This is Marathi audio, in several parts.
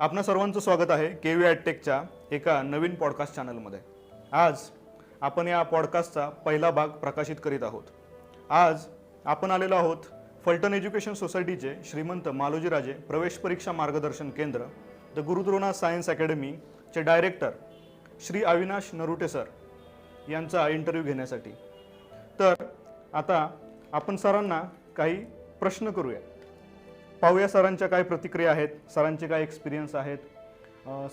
आपणा सर्वांचं स्वागत आहे केव्ही ॲडटेकच्या एका नवीन पॉडकास्ट चॅनलमध्ये। आज आपण या पॉडकास्टचा पहिला भाग प्रकाशित करीत आहोत। आज आपण आलेलो आहोत फलटण एज्युकेशन सोसायटीचे श्रीमंत मालोजीराजे प्रवेश परीक्षा मार्गदर्शन केंद्र द गुरुद्रोणा सायन्स अकॅडमीचे डायरेक्टर श्री अविनाश नरुटे सर यांचा इंटरव्ह्यू घेण्यासाठी। तर आता आपण सरांना काही प्रश्न करूया, पाहूया सरांच्या काय प्रतिक्रिया आहेत, सरांचे काय एक्सपिरियन्स आहेत,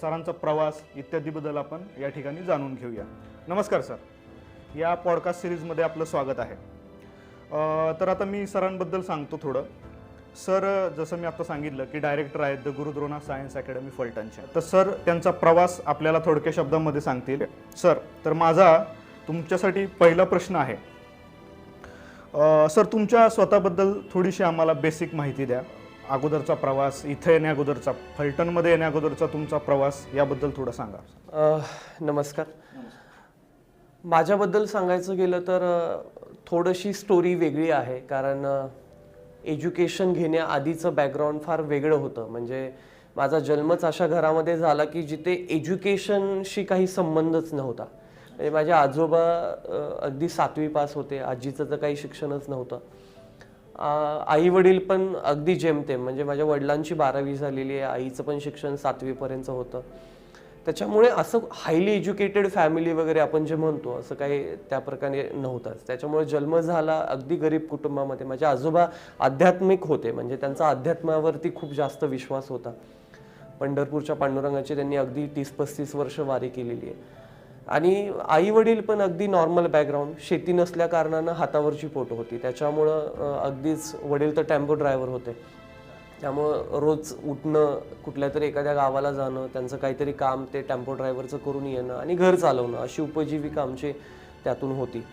सरांचा प्रवास इत्यादीबद्दल आपण या ठिकाणी जाणून घेऊया। नमस्कार सर, या पॉडकास्ट सिरीजमध्ये आपलं स्वागत आहे। तर आता मी सरांबद्दल सांगतो थोडं। सर जसं मी आता सांगितलं की डायरेक्टर आहेत द गुरुद्रोणा सायन्स अकॅडमी फलटणचे। तर सर त्यांचा प्रवास आपल्याला थोडक्या शब्दांमध्ये सांगतील। सर, तर माझा तुमच्यासाठी पहिला प्रश्न आहे, सर तुमच्या स्वतःबद्दल थोडीशी आम्हाला बेसिक माहिती द्या। अगोदरचा प्रवास, इथे येण्या अगोदरचा, फलटणमध्ये येण्या अगोदरचा तुमचा प्रवास, याबद्दल थोडं सांगा। नमस्कार। माझ्याबद्दल सांगायचं गेलं तर थोडीशी स्टोरी वेगळी आहे, कारण एज्युकेशन घेण्याआधीचं बॅकग्राऊंड फार वेगळं होतं। म्हणजे माझा जन्मच अशा घरामध्ये झाला की जिथे एज्युकेशनशी काही संबंधच नव्हता। म्हणजे माझे आजोबा अगदी 7वी पास होते, आजीचं तर काही शिक्षणच नव्हतं। आई वडील पण अगदी जेमतेम, म्हणजे माझ्या वडिलांची 12वी झालेली आहे, आईचं पण शिक्षण 7वी पर्यंत होतं। त्याच्यामुळे असं हायली एज्युकेटेड फॅमिली वगैरे आपण जे म्हणतो असं काही त्या प्रकारे नव्हतंच। त्याच्यामुळे जन्म झाला अगदी गरीब कुटुंबामध्ये। माझे आजोबा आध्यात्मिक होते, म्हणजे त्यांचा अध्यात्मावरती खूप जास्त विश्वास होता। पंढरपूरच्या पांडुरंगाची त्यांनी अगदी 30-35 वर्ष वारी केलेली आहे। आणि आई वडील पण अगदी नॉर्मल बॅकग्राऊंड, शेती नसल्या कारणानं हातावरची पोट होती। त्याच्यामुळं अगदीच वडील तर टेम्पो ड्रायव्हर होते, त्यामुळं रोज उठणं, कुठल्या तरी एखाद्या गावाला जाणं, त्यांचं काहीतरी काम ते टेम्पो ड्रायव्हरचं करून येणं आणि घर चालवणं, अशी उपजीविका आमची त्यातून होती।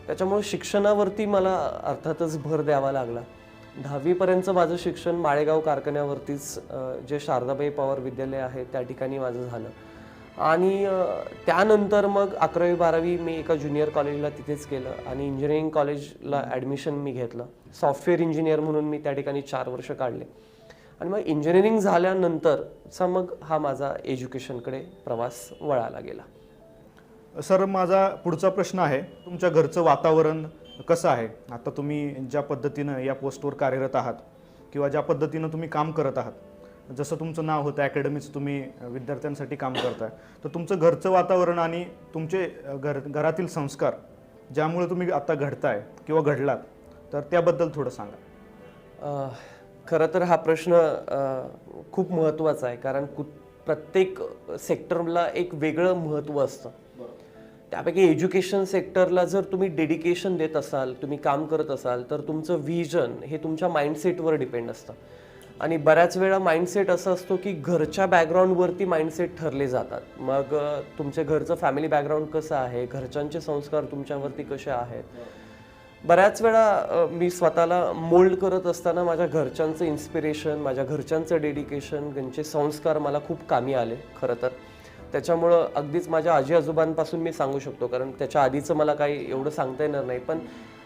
त्याच्यामुळे शिक्षणावरती मला अर्थातच भर द्यावा लागला। 10वी पर्यंतचं माझं शिक्षण माळेगाव कारखान्यावरतीच, जे शारदाबाई पवार विद्यालय आहे त्या ठिकाणी माझं झालं। आणि त्यानंतर मग 11वी-12वी मी एका ज्युनियर कॉलेजला तिथेच केलं आणि इंजिनिअरिंग कॉलेजला ॲडमिशन मी घेतलं। सॉफ्टवेअर इंजिनियर म्हणून मी त्या ठिकाणी 4 वर्ष काढले। आणि मग इंजिनिअरिंग झाल्यानंतरचा मग हा माझा एज्युकेशनकडे प्रवास वळाला गेला। सर, माझा पुढचा प्रश्न आहे, तुमच्या घरचं वातावरण कसं आहे? आता तुम्ही ज्या पद्धतीनं या पोस्टवर कार्यरत आहात किंवा ज्या पद्धतीनं तुम्ही काम करत आहात, जसं तुमचं नाव होतं अकॅडमीचं, तुम्ही विद्यार्थ्यांसाठी काम करताय, तर तुमचं घरचं वातावरण आणि तुमचे घरातील संस्कार ज्यामुळे तुम्ही आता घडताय किंवा घडलात, तर त्याबद्दल थोडं सांगा। खरं तर हा प्रश्न खूप महत्त्वाचा आहे, कारण प्रत्येक सेक्टरला एक वेगळं महत्त्व असतं। त्यापैकी एज्युकेशन सेक्टरला जर तुम्ही डेडिकेशन देत असाल, तुम्ही काम करत असाल, तर तुमचं व्हिजन हे तुमच्या माइंडसेटवर डिपेंड असतं। आणि बऱ्याच वेळा माइंडसेट असं असतो की घरच्या बॅकग्राऊंडवरती माइंडसेट ठरले जातात। मग तुमच्या घरचं फॅमिली बॅकग्राऊंड कसं आहे, घरच्यांचे संस्कार तुमच्यावरती कसे आहेत। बऱ्याच वेळा मी स्वतःला मोल्ड करत असताना माझ्या घरच्यांचं इन्स्पिरेशन, माझ्या घरच्यांचं डेडिकेशन, त्यांचे संस्कार मला खूप कामी आले खरं तर। त्याच्यामुळं अगदीच माझ्या आजी आजोबांपासून मी सांगू शकतो, कारण त्याच्या आधीचं मला काही एवढं सांगता येणार नाही, पण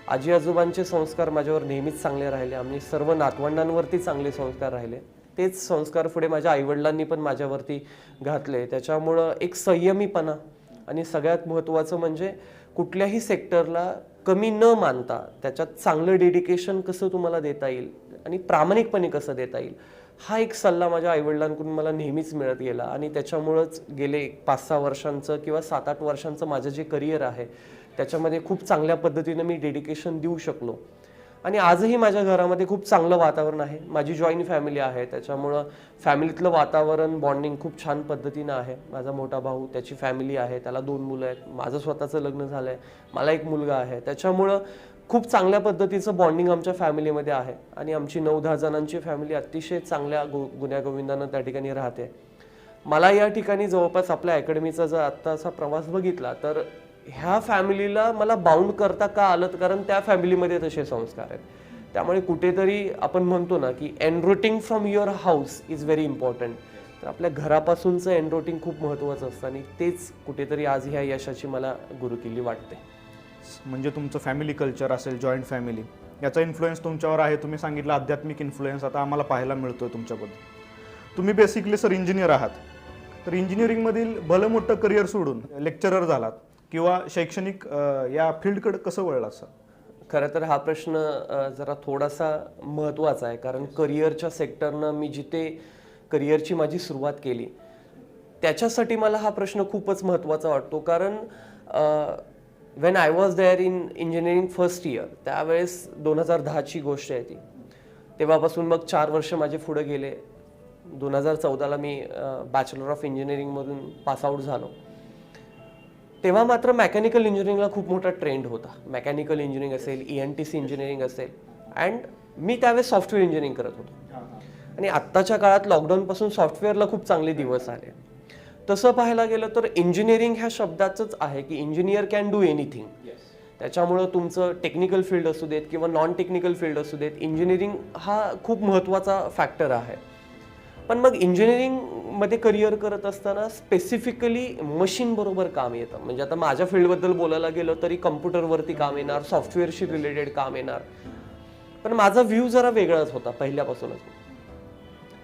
आजी आजोबांचे संस्कार माझ्यावर नेहमीच चांगले राहिले। आम्ही सर्व नातवंडांवरती चांगले संस्कार राहिले। तेच संस्कार पुढे माझ्या आईवडिलांनी पण माझ्यावरती घातले। त्याच्यामुळं एक संयमीपणा आणि सगळ्यात महत्त्वाचं म्हणजे कुठल्याही सेक्टरला कमी न मानता त्याच्यात चांगलं डेडिकेशन कसं तुम्हाला देता येईल आणि प्रामाणिकपणे कसं देता येईल, हा एक सल्ला माझ्या आईवडिलांकडून मला नेहमीच मिळत गेला। आणि त्याच्यामुळंच गेले 5-6 वर्षांचं किंवा 7-8 वर्षांचं माझं जे करिअर आहे त्याच्यामध्ये खूप चांगल्या पद्धतीनं मी डेडिकेशन देऊ शकलो। आणि आजही माझ्या घरामध्ये खूप चांगलं वातावरण आहे। माझी जॉईंट फॅमिली आहे, त्याच्यामुळं फॅमिलीतलं वातावरण, बॉन्डिंग खूप छान पद्धतीनं आहे। माझा मोठा भाऊ, त्याची फॅमिली आहे, त्याला 2 मुलं आहेत, माझं स्वतःचं लग्न झालं आहे, मला एक मुलगा आहे। त्याच्यामुळं खूप चांगल्या पद्धतीचं बॉन्डिंग आमच्या फॅमिलीमध्ये आहे। आणि आमची 9-10 जणांची फॅमिली अतिशय चांगल्या गुण्यागोविंदानं त्या ठिकाणी राहते। मला या ठिकाणी जवळपास आपल्या अकॅडमीचा जर आत्ताचा प्रवास बघितला तर ह्या फॅमिलीला मला बाउंड करता का आलं, कारण त्या फॅमिलीमध्ये तसे संस्कार आहेत। त्यामुळे कुठेतरी आपण म्हणतो ना की nurturing from your house is very important. तर आपल्या घरापासूनचं एनरोटिंग खूप महत्त्वाचं असतं आणि तेच कुठेतरी आज ह्या यशाची मला गुरुकिल्ली वाटते। म्हणजे तुमचं फॅमिली कल्चर असेल, जॉईंट फॅमिली, याचा इन्फ्लुएन्स तुमच्यावर आहे। तुम्ही सांगितलं आध्यात्मिक इन्फ्लुएन्स आता आम्हाला पाहायला मिळतोय तुमच्याबद्दल। तुम्ही बेसिकली सर इंजिनियर आहात, तर इंजिनिअरिंगमधील भलं मोठं करिअर सोडून लेक्चरर झालात किंवा शैक्षणिक या फील्डकडे कसं वळलात सर? खरं तर हा प्रश्न जरा थोडासा महत्त्वाचा आहे, कारण करिअरच्या सेक्टरनं मी जिथे करिअरची माझी सुरुवात केली त्याच्यासाठी मला हा प्रश्न खूपच महत्त्वाचा वाटतो. कारण when I was there in engineering first year, त्यावेळेस 2010ची गोष्ट आहे ती. तेव्हापासून मग 4 वर्ष माझे पुढे गेले. 2014ला मी बॅचलर ऑफ इंजिनिअरिंगमधून पासआउट झालो. तेव्हा मात्र मेकॅनिकल इंजिनिअरिंगला खूप मोठा ट्रेंड होता. मेकॅनिकल इंजिनिअरिंग असेल, ENTC इंजिनिअरिंग असेल, अँड मी त्यावेळेस सॉफ्टवेअर इंजिनिअरिंग करत होतो. आणि आत्ताच्या काळात लॉकडाऊनपासून सॉफ्टवेअरला खूप चांगले दिवस आले. तसं पाहायला गेलं तर इंजिनिअरिंग ह्या शब्दाचंच आहे की इंजिनियर कॅन डू एनिथिंग. त्याच्यामुळं तुमचं टेक्निकल फील्ड असू देत किंवा नॉन टेक्निकल फील्ड असू देत, इंजिनिअरिंग हा खूप महत्त्वाचा फॅक्टर आहे. पण मग इंजिनिअरिंगमध्ये करिअर करत असताना स्पेसिफिकली मशीन बरोबर काम येतं. म्हणजे आता माझ्या फील्डबद्दल बोलायला गेलं तरी कम्प्युटरवरती काम येणार, सॉफ्टवेअरशी रिलेटेड काम येणार. पण माझा व्ह्यू जरा वेगळाच होता पहिल्यापासूनच.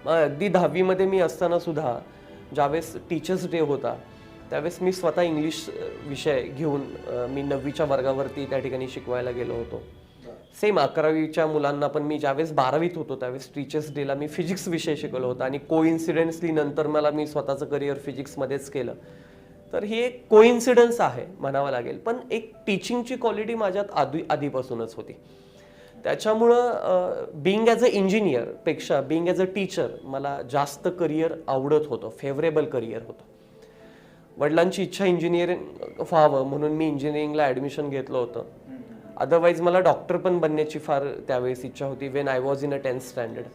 मग अगदी 10वीमध्ये मी असताना सुद्धा ज्यावेळेस टीचर्स डे होता त्यावेळेस मी स्वतः इंग्लिश विषय घेऊन मी 9वीच्या वर्गावरती त्या ठिकाणी शिकवायला गेलो होतो. सेम 11वीच्या मुलांना पण मी ज्यावेळेस 12वीत होतो त्यावेळेस टीचर्स डेला मी फिजिक्स विषय शिकवला होता. आणि कोइन्सिडेंटली नंतर मी स्वतःचं करिअर फिजिक्समध्येच केलं. तर ही एक कोइन्सिडन्स आहे म्हणावं लागेल. पण एक टीचिंगची क्वालिटी माझ्यात आधीपासूनच होती. त्याच्यामुळं बिईंग ॲज अ इंजिनियर पेक्षा बिईंग ॲज अ टीचर मला जास्त करिअर आवडत होतं, फेवरेबल करिअर होतं. वडिलांची इच्छा इंजिनिअरिंग व्हावं म्हणून मी इंजिनिअरिंगला ॲडमिशन घेतलं होतं. अदरवाईज मला डॉक्टर पण बनण्याची फार त्यावेळेस इच्छा होती Wien I was in a 10th standard.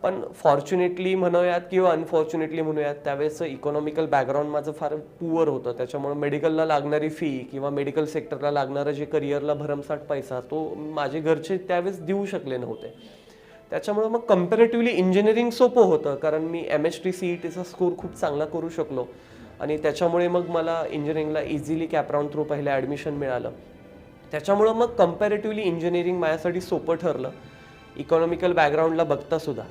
पण फॉर्च्युनेटली म्हणूयात किंवा अनफॉर्च्युनेटली म्हणूयात त्यावेळेसचं इकॉनॉमिकल बॅकग्राऊंड माझं फार पुअर होतं. त्याच्यामुळे मेडिकलला लागणारी फी किंवा मेडिकल सेक्टरला लागणारं जे करिअरला भरमसाठ पैसा तो माझे घरचे त्यावेळेस देऊ शकले नव्हते. त्याच्यामुळे मग कम्पॅरेटिव्हली इंजिनिअरिंग सोपं होतं, कारण मी MHT CETचा स्कोर खूप चांगला करू शकलो. आणि त्याच्यामुळे मग मला इंजिनिअरिंगला इझिली कॅपराऊंड थ्रू पहिलं ॲडमिशन मिळालं. त्याच्यामुळं मग कम्पॅरेटिव्हली इंजिनिअरिंग माझ्यासाठी सोपं ठरलं इकॉनॉमिकल बॅकग्राऊंडला बघता सुद्धा.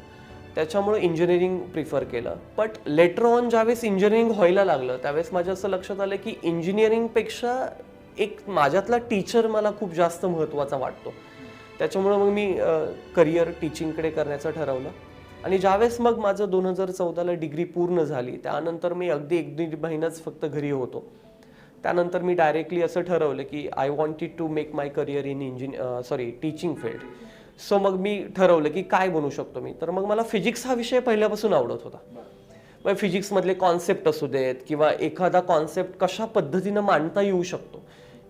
त्याच्यामुळे इंजिनिअरिंग प्रिफर केलं. बट लेटर ऑन ज्यावेळेस इंजिनिअरिंग व्हायला लागलं त्यावेळेस माझ्या असं लक्षात आलं की इंजिनिअरिंगपेक्षा एक माझ्यातला टीचर मला खूप जास्त महत्त्वाचा वाटतो. त्याच्यामुळं मग मी करिअर टीचिंगकडे करण्याचं ठरवलं. आणि ज्यावेळेस मग माझं 2014ला डिग्री पूर्ण झाली त्यानंतर मी अगदी 1-1.5 महिनाच फक्त घरी होतो. त्यानंतर मी डायरेक्टली असं ठरवलं की I wanted to make my career in teaching field. So मग मी ठरवलं की काय बनू शकतो मी. तर मग मला फिजिक्स हा विषय पहिल्यापासून आवडत होता. मग फिजिक्समधले कॉन्सेप्ट असू देत किंवा एखादा कॉन्सेप्ट कशा पद्धतीनं मांडता येऊ शकतो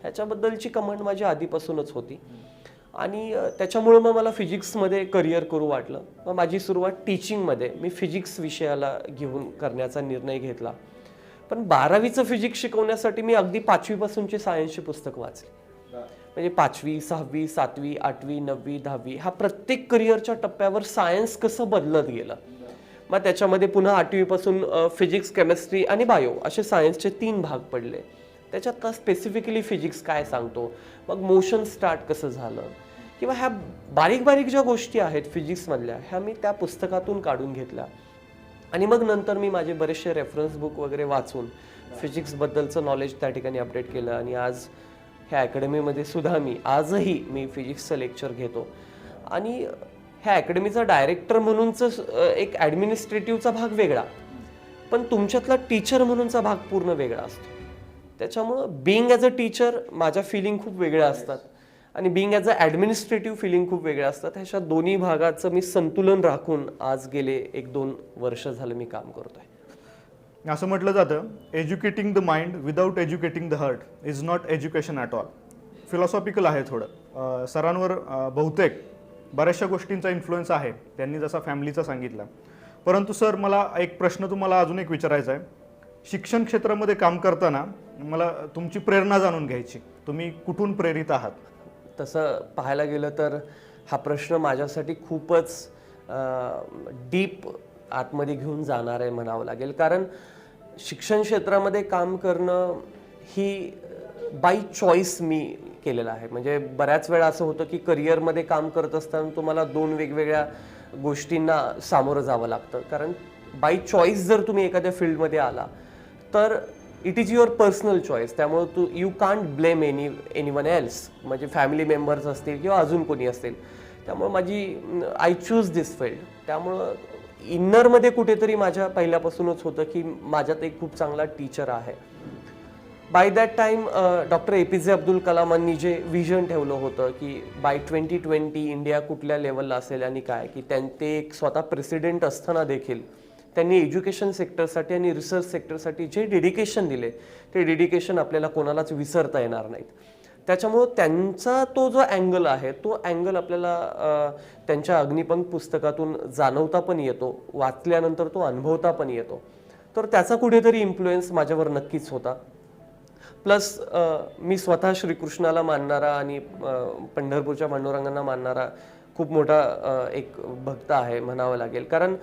ह्याच्याबद्दलची कमांड माझी आधीपासूनच होती. आणि त्याच्यामुळं मग मला फिजिक्समध्ये करिअर करू वाटलं. मग माझी सुरुवात टीचिंगमध्ये मी फिजिक्स विषयाला घेऊन करण्याचा निर्णय घेतला. पण 12वीचं फिजिक्स शिकवण्यासाठी मी अगदी 5वीपासूनची सायन्सची पुस्तकं वाचली. म्हणजे 5वी, 6वी, 7वी, 8वी, 9वी, 10वी हा प्रत्येक करिअरच्या टप्प्यावर सायन्स कसं बदलत गेलं. मग त्याच्यामध्ये पुन्हा 8वीपासून फिजिक्स, केमिस्ट्री आणि बायो असे सायन्सचे 3 भाग पडले. त्याच्यात स्पेसिफिकली फिजिक्स काय सांगतो, मग मोशन स्टार्ट कसं झालं किंवा ह्या बारीक बारीक ज्या गोष्टी आहेत फिजिक्समधल्या ह्या मी त्या पुस्तकातून काढून घेतल्या. आणि मग नंतर मी माझे बरेचसे रेफरन्स बुक वगैरे वाचून फिजिक्सबद्दलचं नॉलेज त्या ठिकाणी अपडेट केलं. आणि आज ह्या अकॅडमीमध्ये सुद्धा आजही मी फिजिक्सचं लेक्चर घेतो. आणि ह्या अकॅडमीचा डायरेक्टर म्हणूनच एक ॲडमिनिस्ट्रेटिव्हचा भाग वेगळा, पण तुमच्यातला टीचर म्हणूनचा भाग पूर्ण वेगळा असतो. त्याच्यामुळं बिईंग ॲज अ टीचर माझ्या फिलिंग खूप वेगळ्या असतात आणि being as a administrative feeling खूप वेगळ्या असतात. ह्याच्या दोन्ही भागाचं मी संतुलन राखून आज गेले 1-2 वर्ष झालं मी काम करतोय. असं म्हटलं जातं, educating the mind without educating the heart is not education at all. Philosophical आहे थोडं. सरांवर बहुतेक बऱ्याचशा गोष्टींचा इन्फ्लुएन्स आहे, त्यांनी जसा फॅमिलीचा सांगितला. परंतु सर मला एक प्रश्न तुम्हाला अजून एक विचारायचा आहे. शिक्षण क्षेत्रामध्ये काम करताना मला तुमची प्रेरणा जाणून घ्यायची, तुम्ही कुठून प्रेरित आहात? तसं पाहायला गेलं तर हा प्रश्न माझ्यासाठी खूपच डीप आतमध्ये घेऊन जाणार आहे म्हणावं लागेल. कारण शिक्षण क्षेत्रामध्ये काम करणं ही बाय चॉईस मी केलेलं आहे. म्हणजे बऱ्याच वेळा असं होतं की करिअरमध्ये काम करत असताना तुम्हाला 2 वेगवेगळ्या गोष्टींना सामोरं जावं लागतं. कारण बाय चॉईस जर तुम्ही एखाद्या फील्डमध्ये आला तर it is your personal choice. त्यामुळे you can't blame anyone else, म्हणजे फॅमिली मेंबर्स असतील किंवा अजून कोणी असतील. त्यामुळे आय चूज दिस फील्ड. त्यामुळं इनरमध्ये कुठेतरी माझ्या पहिल्यापासूनच होतं की माझ्यात एक खूप चांगला टीचर आहे. By that time doctor APJ Abdul कलामांनी जे विजन ठेवलं होतं की बाय 2020 इंडिया कुठल्या लेवलला असेल आणि काय, की ते एक स्वतः प्रेसिडेंट असताना देखील त्यांनी एज्युकेशन सेक्टरसाठी आणि रिसर्च सेक्टरसाठी जे डेडिकेशन दिले ते डेडिकेशन आपल्याला कोणालाच विसरता येणार नाहीत. त्याच्यामुळं त्यांचा तो जो अँगल आहे तो अँगल आपल्याला त्यांच्या अग्निपंख पुस्तकातून जाणवता पण येतो, वाचल्यानंतर तो अनुभवता पण येतो. तर त्याचा कुठेतरी इन्फ्लुएन्स माझ्यावर नक्कीच होता. प्लस मी स्वतः श्रीकृष्णाला मानणारा आणि पंढरपूरच्या पांडुरंगांना मानणारा खूप मोठा एक भक्त आहे म्हणावं लागेल. कारण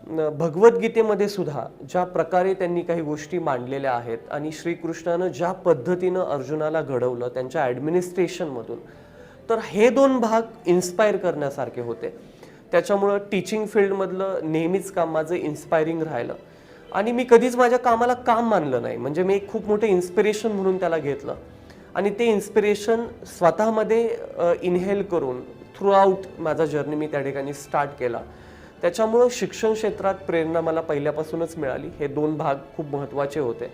भगवद्गीतेमध्ये सुद्धा ज्या प्रकारे त्यांनी काही गोष्टी मांडलेल्या आहेत आणि श्रीकृष्णानं ज्या पद्धतीनं अर्जुनाला घडवलं त्यांच्या ॲडमिनिस्ट्रेशनमधून, तर हे 2 भाग इन्स्पायर करण्यासारखे होते. त्याच्यामुळं टीचिंग फील्डमधलं नेहमीच काम माझं इन्स्पायरिंग राहिलं आणि मी कधीच माझ्या कामाला काम मानलं नाही. म्हणजे मी एक खूप मोठं इन्स्पिरेशन म्हणून त्याला घेतलं आणि ते इन्स्पिरेशन स्वतःमध्ये इनहेल करून थ्रू आउट माझा जर्नी मी त्या ठिकाणी स्टार्ट केला. त्याच्यामुळं शिक्षण क्षेत्रात प्रेरणा मला पहिल्यापासूनच मिळाली. हे 2 भाग खूप महत्त्वाचे होते.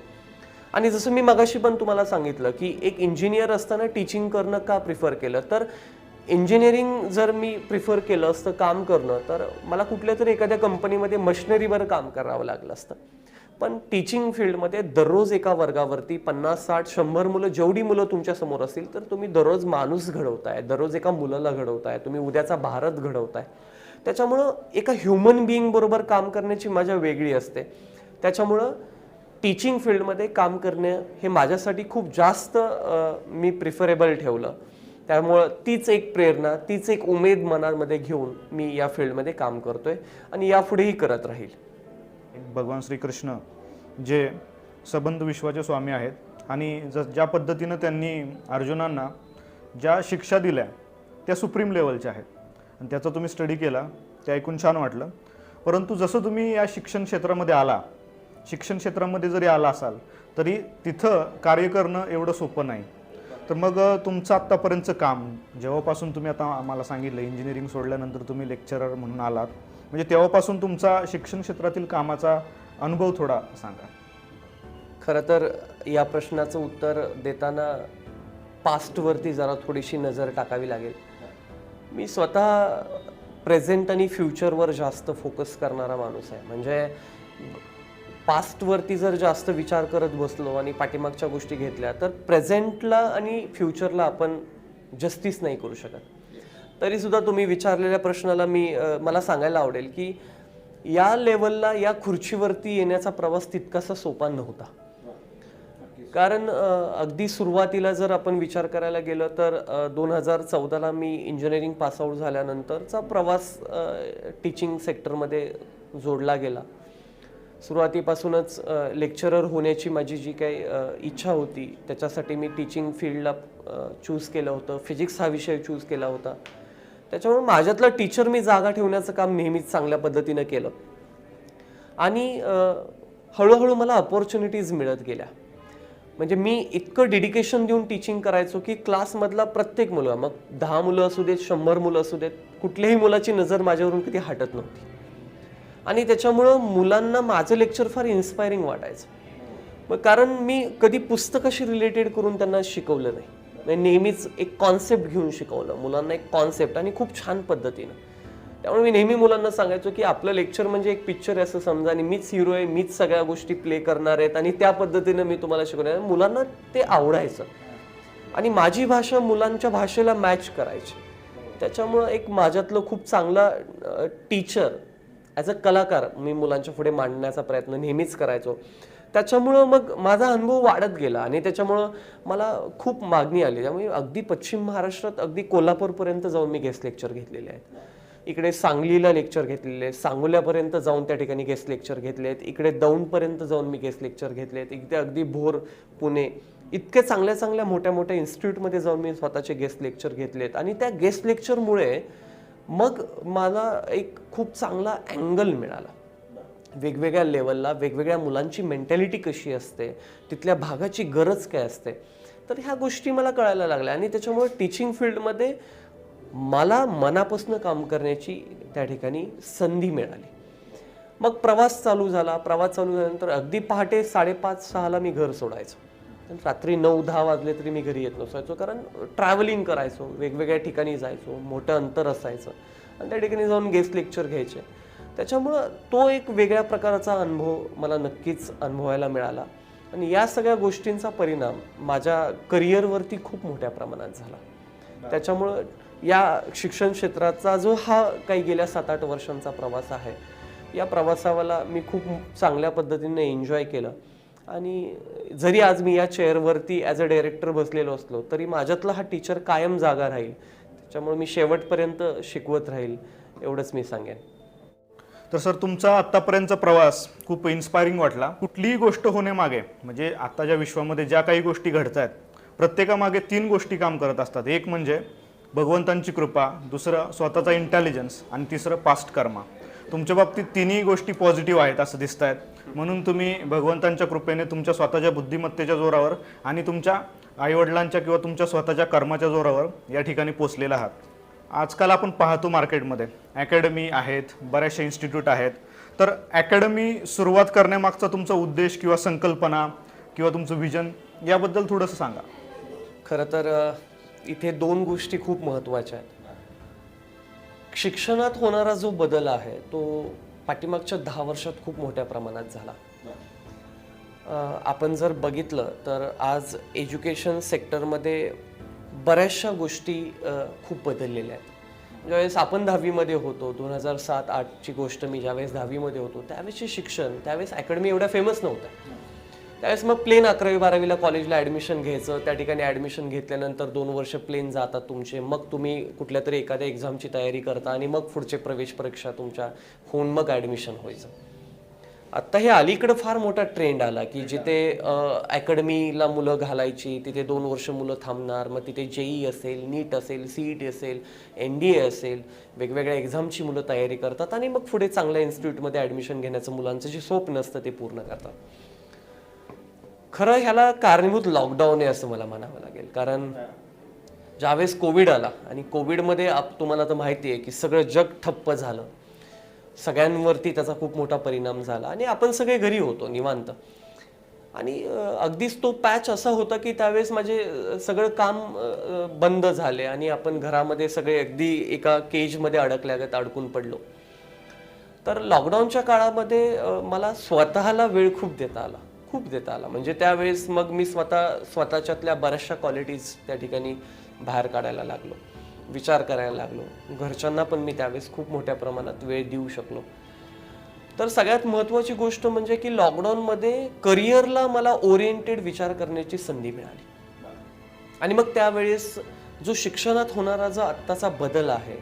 आणि जसं मी मगाशी पण तुम्हाला सांगितलं की एक इंजिनियर असताना टीचिंग करणं का प्रिफर केलं, तर इंजिनिअरिंग जर मी प्रिफर केलं असतं काम करणं तर मला कुठल्या तरी एखाद्या कंपनीमध्ये मशिनरीवर काम करावं लागलं असतं. पण टीचिंग फील्डमध्ये दररोज एका वर्गावरती 50, 60, 100 मुलं, जेवढी मुलं तुमच्या समोर असतील तर तुम्ही दररोज माणूस घडवताय, दररोज एका मुलाला घडवताय, तुम्ही उद्याचा भारत घडवताय. त्याच्यामुळं एका ह्युमन बिईंग बरोबर काम करण्याची मजा वेगळी असते. त्याच्यामुळं टीचिंग फील्डमध्ये काम करणे हे माझ्यासाठी खूप जास्त मी प्रिफरेबल ठेवलं. त्यामुळं तीच एक प्रेरणा, तीच एक उमेद मनामध्ये घेऊन मी या फील्डमध्ये काम करतोय आणि यापुढेही करत राहील. भगवान श्रीकृष्ण जे सबंध विश्वाचे स्वामी आहेत आणि ज्या पद्धतीनं त्यांनी अर्जुनांना ज्या शिक्षा दिल्या त्या सुप्रीम लेवलच्या आहेत आणि त्याचा तुम्ही स्टडी केला, ते ऐकून छान वाटलं. परंतु जसं तुम्ही या शिक्षण क्षेत्रामध्ये जरी आला असाल तरी तिथं कार्य करणं एवढं सोपं नाही. तर मग तुमचं आत्तापर्यंतचं काम, जेव्हापासून तुम्ही आता आम्हाला सांगितलं इंजिनिअरिंग सोडल्यानंतर तुम्ही लेक्चरर म्हणून आलात, म्हणजे तेव्हापासून तुमचा शिक्षण क्षेत्रातील कामाचा अनुभव थोडा सांगा. खरं तर या प्रश्नाचं उत्तर देताना पास्टवरती जरा थोडीशी नजर टाकावी लागेल. मी स्वतः प्रेझेंट आणि फ्युचरवर जास्त फोकस करणारा माणूस आहे. म्हणजे पास्टवरती जर जास्त विचार करत बसलो आणि पाठीमागच्या गोष्टी घेतल्या तर प्रेझेंटला आणि फ्युचरला आपण जस्टिस नाही करू शकत. तरीसुद्धा तुम्ही विचारलेल्या प्रश्नाला मला सांगायला आवडेल की या लेवलला, या खुर्चीवरती येण्याचा प्रवास तितकासा सोपा नव्हता. कारण अगदी सुरुवातीला जर आपण विचार करायला गेलं तर 2014ला मी इंजिनिअरिंग पासआउट झाल्यानंतरचा प्रवास टीचिंग सेक्टरमध्ये जोडला गेला. सुरुवातीपासूनच लेक्चरर होण्याची माझी जी काही इच्छा होती त्याच्यासाठी मी टीचिंग फील्डला चूज केलं होतं. फिजिक्स हा विषय चूज केला होता. त्याच्यामुळे माझ्यातला टीचर मी जागा ठेवण्याचं काम नेहमीच चांगल्या पद्धतीनं केलं आणि हळूहळू मला अपॉर्च्युनिटीज मिळत गेल्या. म्हणजे मी इतकं डेडिकेशन देऊन टीचिंग करायचो की क्लासमधला प्रत्येक मुलं, मग 10 मुलं असू देत, 100 मुलं असू देत, कुठल्याही मुलाची नजर माझ्यावरून कधी हटत नव्हती. आणि त्याच्यामुळं मुलांना माझं लेक्चर फार इन्स्पायरिंग वाटायचं. मग कारण मी कधी पुस्तकाशी रिलेटेड करून त्यांना शिकवलं नाही. नेहमीच एक कॉन्सेप्ट घेऊन शिकवलं मुलांना, एक कॉन्सेप्ट, आणि खूप छान पद्धतीनं. त्यामुळे मी नेहमी मुलांना सांगायचो की आपलं लेक्चर म्हणजे एक पिक्चर असं समजा आणि मीच हिरो आहे, मीच सगळ्या गोष्टी प्ले करणार आहेत आणि त्या पद्धतीनं मी तुम्हाला शिकवणार. मुलांना ते आवडायचं आणि माझी भाषा मुलांच्या भाषेला मॅच करायची. त्याच्यामुळं एक माझ्यातलं खूप चांगला टीचर ॲज अ कलाकार मी मुलांच्या पुढे मांडण्याचा प्रयत्न नेहमीच करायचो. त्याच्यामुळं मग माझा अनुभव वाढत गेला आणि त्याच्यामुळं मला खूप मागणी आली. त्यामुळे अगदी पश्चिम महाराष्ट्रात, अगदी कोल्हापूरपर्यंत जाऊन मी गेस्ट लेक्चर घेतलेले आहेत. इकडे सांगलीला लेक्चर घेतलेले आहेत, सांगोल्यापर्यंत जाऊन त्या ठिकाणी गेस्ट लेक्चर घेतले आहेत, इकडे दौंडपर्यंत जाऊन मी गेस्ट लेक्चर घेतले आहेत, इकडे अगदी भोर, पुणे, इतके चांगल्या चांगल्या मोठ्या मोठ्या इन्स्टिट्यूटमध्ये जाऊन मी स्वतःचे गेस्ट लेक्चर घेतलेत. आणि त्या गेस्ट लेक्चरमुळे मग मला एक खूप चांगला अँगल मिळाला. वेगवेगळ्या लेवलला वेगवेगळ्या मुलांची मेंटॅलिटी कशी असते, तिथल्या भागाची गरज काय असते, तर ह्या गोष्टी मला कळायला लागल्या. आणि त्याच्यामुळे टीचिंग फील्डमध्ये मला मनापासून काम करण्याची त्या ठिकाणी संधी मिळाली. मग प्रवास चालू झाला. प्रवास चालू झाल्यानंतर अगदी पहाटे 5:30-6ला मी घर सोडायचो. आणि रात्री 9-10 वाजले तरी मी घरी येत नसायचो, कारण ट्रॅव्हलिंग करायचो, वेगवेगळ्या ठिकाणी जायचो, मोठं अंतर असायचं आणि त्या ठिकाणी जाऊन गेस्ट लेक्चर घ्यायचे. त्याच्यामुळं तो एक वेगळ्या प्रकारचा अनुभव मला नक्कीच अनुभवायला मिळाला. आणि या सगळ्या गोष्टींचा परिणाम माझ्या करिअरवरती खूप मोठ्या प्रमाणात झाला. त्याच्यामुळं या शिक्षण क्षेत्राचा जो हा काही गेल्या 7-8 वर्षांचा प्रवास आहे, या प्रवासाला मी खूप चांगल्या पद्धतीने एन्जॉय केलं. आणि जरी आज मी या चेअरवरती ॲज अ डायरेक्टर बसलेलो असलो तरी माझ्यातला हा टीचर कायम जागा राहील. त्याच्यामुळे मी शेवटपर्यंत शिकवत राहील, एवढंच मी सांगेन. तर सर, तुमचा आत्तापर्यंतचा प्रवास खूप इन्स्पायरिंग वाटला. कुठलीही गोष्ट होण्यामागे, म्हणजे आत्ताच्या विश्वामध्ये ज्या काही गोष्टी घडत आहेत, प्रत्येकामागे 3 गोष्टी काम करत असतात. एक म्हणजे भगवंतांची कृपा, दुसरं स्वतःचा इंटेलिजन्स आणि तिसरं पास्ट कर्मा. तुमच्या बाबतीत तिन्ही गोष्टी पॉझिटिव्ह आहेत असं दिसत आहेत. म्हणून तुम्ही भगवंतांच्या कृपेने तुमच्या स्वतःच्या बुद्धिमत्तेच्या जोरावर आणि तुमच्या आईवडिलांच्या किंवा तुमच्या स्वतःच्या कर्माच्या जोरावर या ठिकाणी पोचलेला आहात. आजकाल आपण पाहतो मार्केटमध्ये अकॅडमी आहेत, बऱ्याचशा इन्स्टिट्यूट आहेत. तर अकॅडमी सुरुवात करण्यामागचा तुमचा उद्देश किंवा संकल्पना किंवा तुमचं विजन याबद्दल थोडंसं सांगा. खरं तर इथे 2 गोष्टी खूप महत्त्वाच्या आहेत. शिक्षणात होणारा जो बदल आहे तो पाठीमागच्या 10 वर्षात खूप मोठ्या प्रमाणात झाला. आपण जर बघितलं तर आज एज्युकेशन सेक्टरमध्ये बऱ्याचशा गोष्टी खूप बदललेल्या आहेत. ज्यावेळेस आपण 10वीमध्ये होतो, 2007-08ची गोष्ट, मी ज्यावेळेस 10वीमध्ये होतो त्यावेळेसचे शिक्षण, त्यावेळेस अकॅडमी एवढ्या फेमस नव्हत्या. त्यावेळेस मग प्लेन 11वी-12वीला कॉलेजला ॲडमिशन घ्यायचं, त्या ठिकाणी ॲडमिशन घेतल्यानंतर 2 वर्ष प्लेन जातात तुमचे, मग तुम्ही कुठल्या तरी एखाद्या एक्झामची तयारी करता आणि मग पुढचे प्रवेश परीक्षा तुमच्या होऊन मग ॲडमिशन व्हायचं. आत्ता हे अलीकडं फार मोठा ट्रेंड आला की जिथे अकॅडमीला मुलं घालायची, तिथे 2 वर्ष मुलं थांबणार, मग तिथे JEE असेल, नीट असेल, CET असेल, NDA असेल, वेगवेगळ्या एक्झामची मुलं तयारी करतात आणि मग पुढे चांगल्या इन्स्टिट्यूटमध्ये ॲडमिशन घेण्याचं मुलांचं जे स्वप्न असतं ते पूर्ण करतात. खरं ह्याला कारणीभूत लॉकडाऊन आहे असं मला म्हणावं लागेल. कारण ज्यावेळेस कोविड आला आणि कोविडमध्ये तुम्हाला तर माहिती आहे की सगळं जग ठप्प झालं, सगळ्यांवरती त्याचा खूप मोठा परिणाम झाला आणि आपण सगळे घरी होतो निवांत. आणि अगदीच तो पॅच असा होता की त्यावेळेस माझे सगळं काम बंद झाले आणि आपण घरामध्ये सगळे अगदी एका केजमध्ये अडकून पडलो. तर लॉकडाऊनच्या काळामध्ये मला स्वतःला वेळ खूप देता आला. म्हणजे त्यावेळेस मग मी स्वतःच्यातल्या बऱ्याचशा क्वालिटीज त्या ठिकाणी बाहेर काढायला लागलो, विचार करायला लागलो. घरच्यांना पण मी त्यावेळेस खूप मोठ्या प्रमाणात वेळ देऊ शकलो. तर सगळ्यात महत्त्वाची गोष्ट म्हणजे की लॉकडाऊनमध्ये करिअरला मला ओरिएंटेड विचार करण्याची संधी मिळाली. आणि मग त्यावेळेस जो शिक्षणात होणारा जो आत्ताचा बदल आहे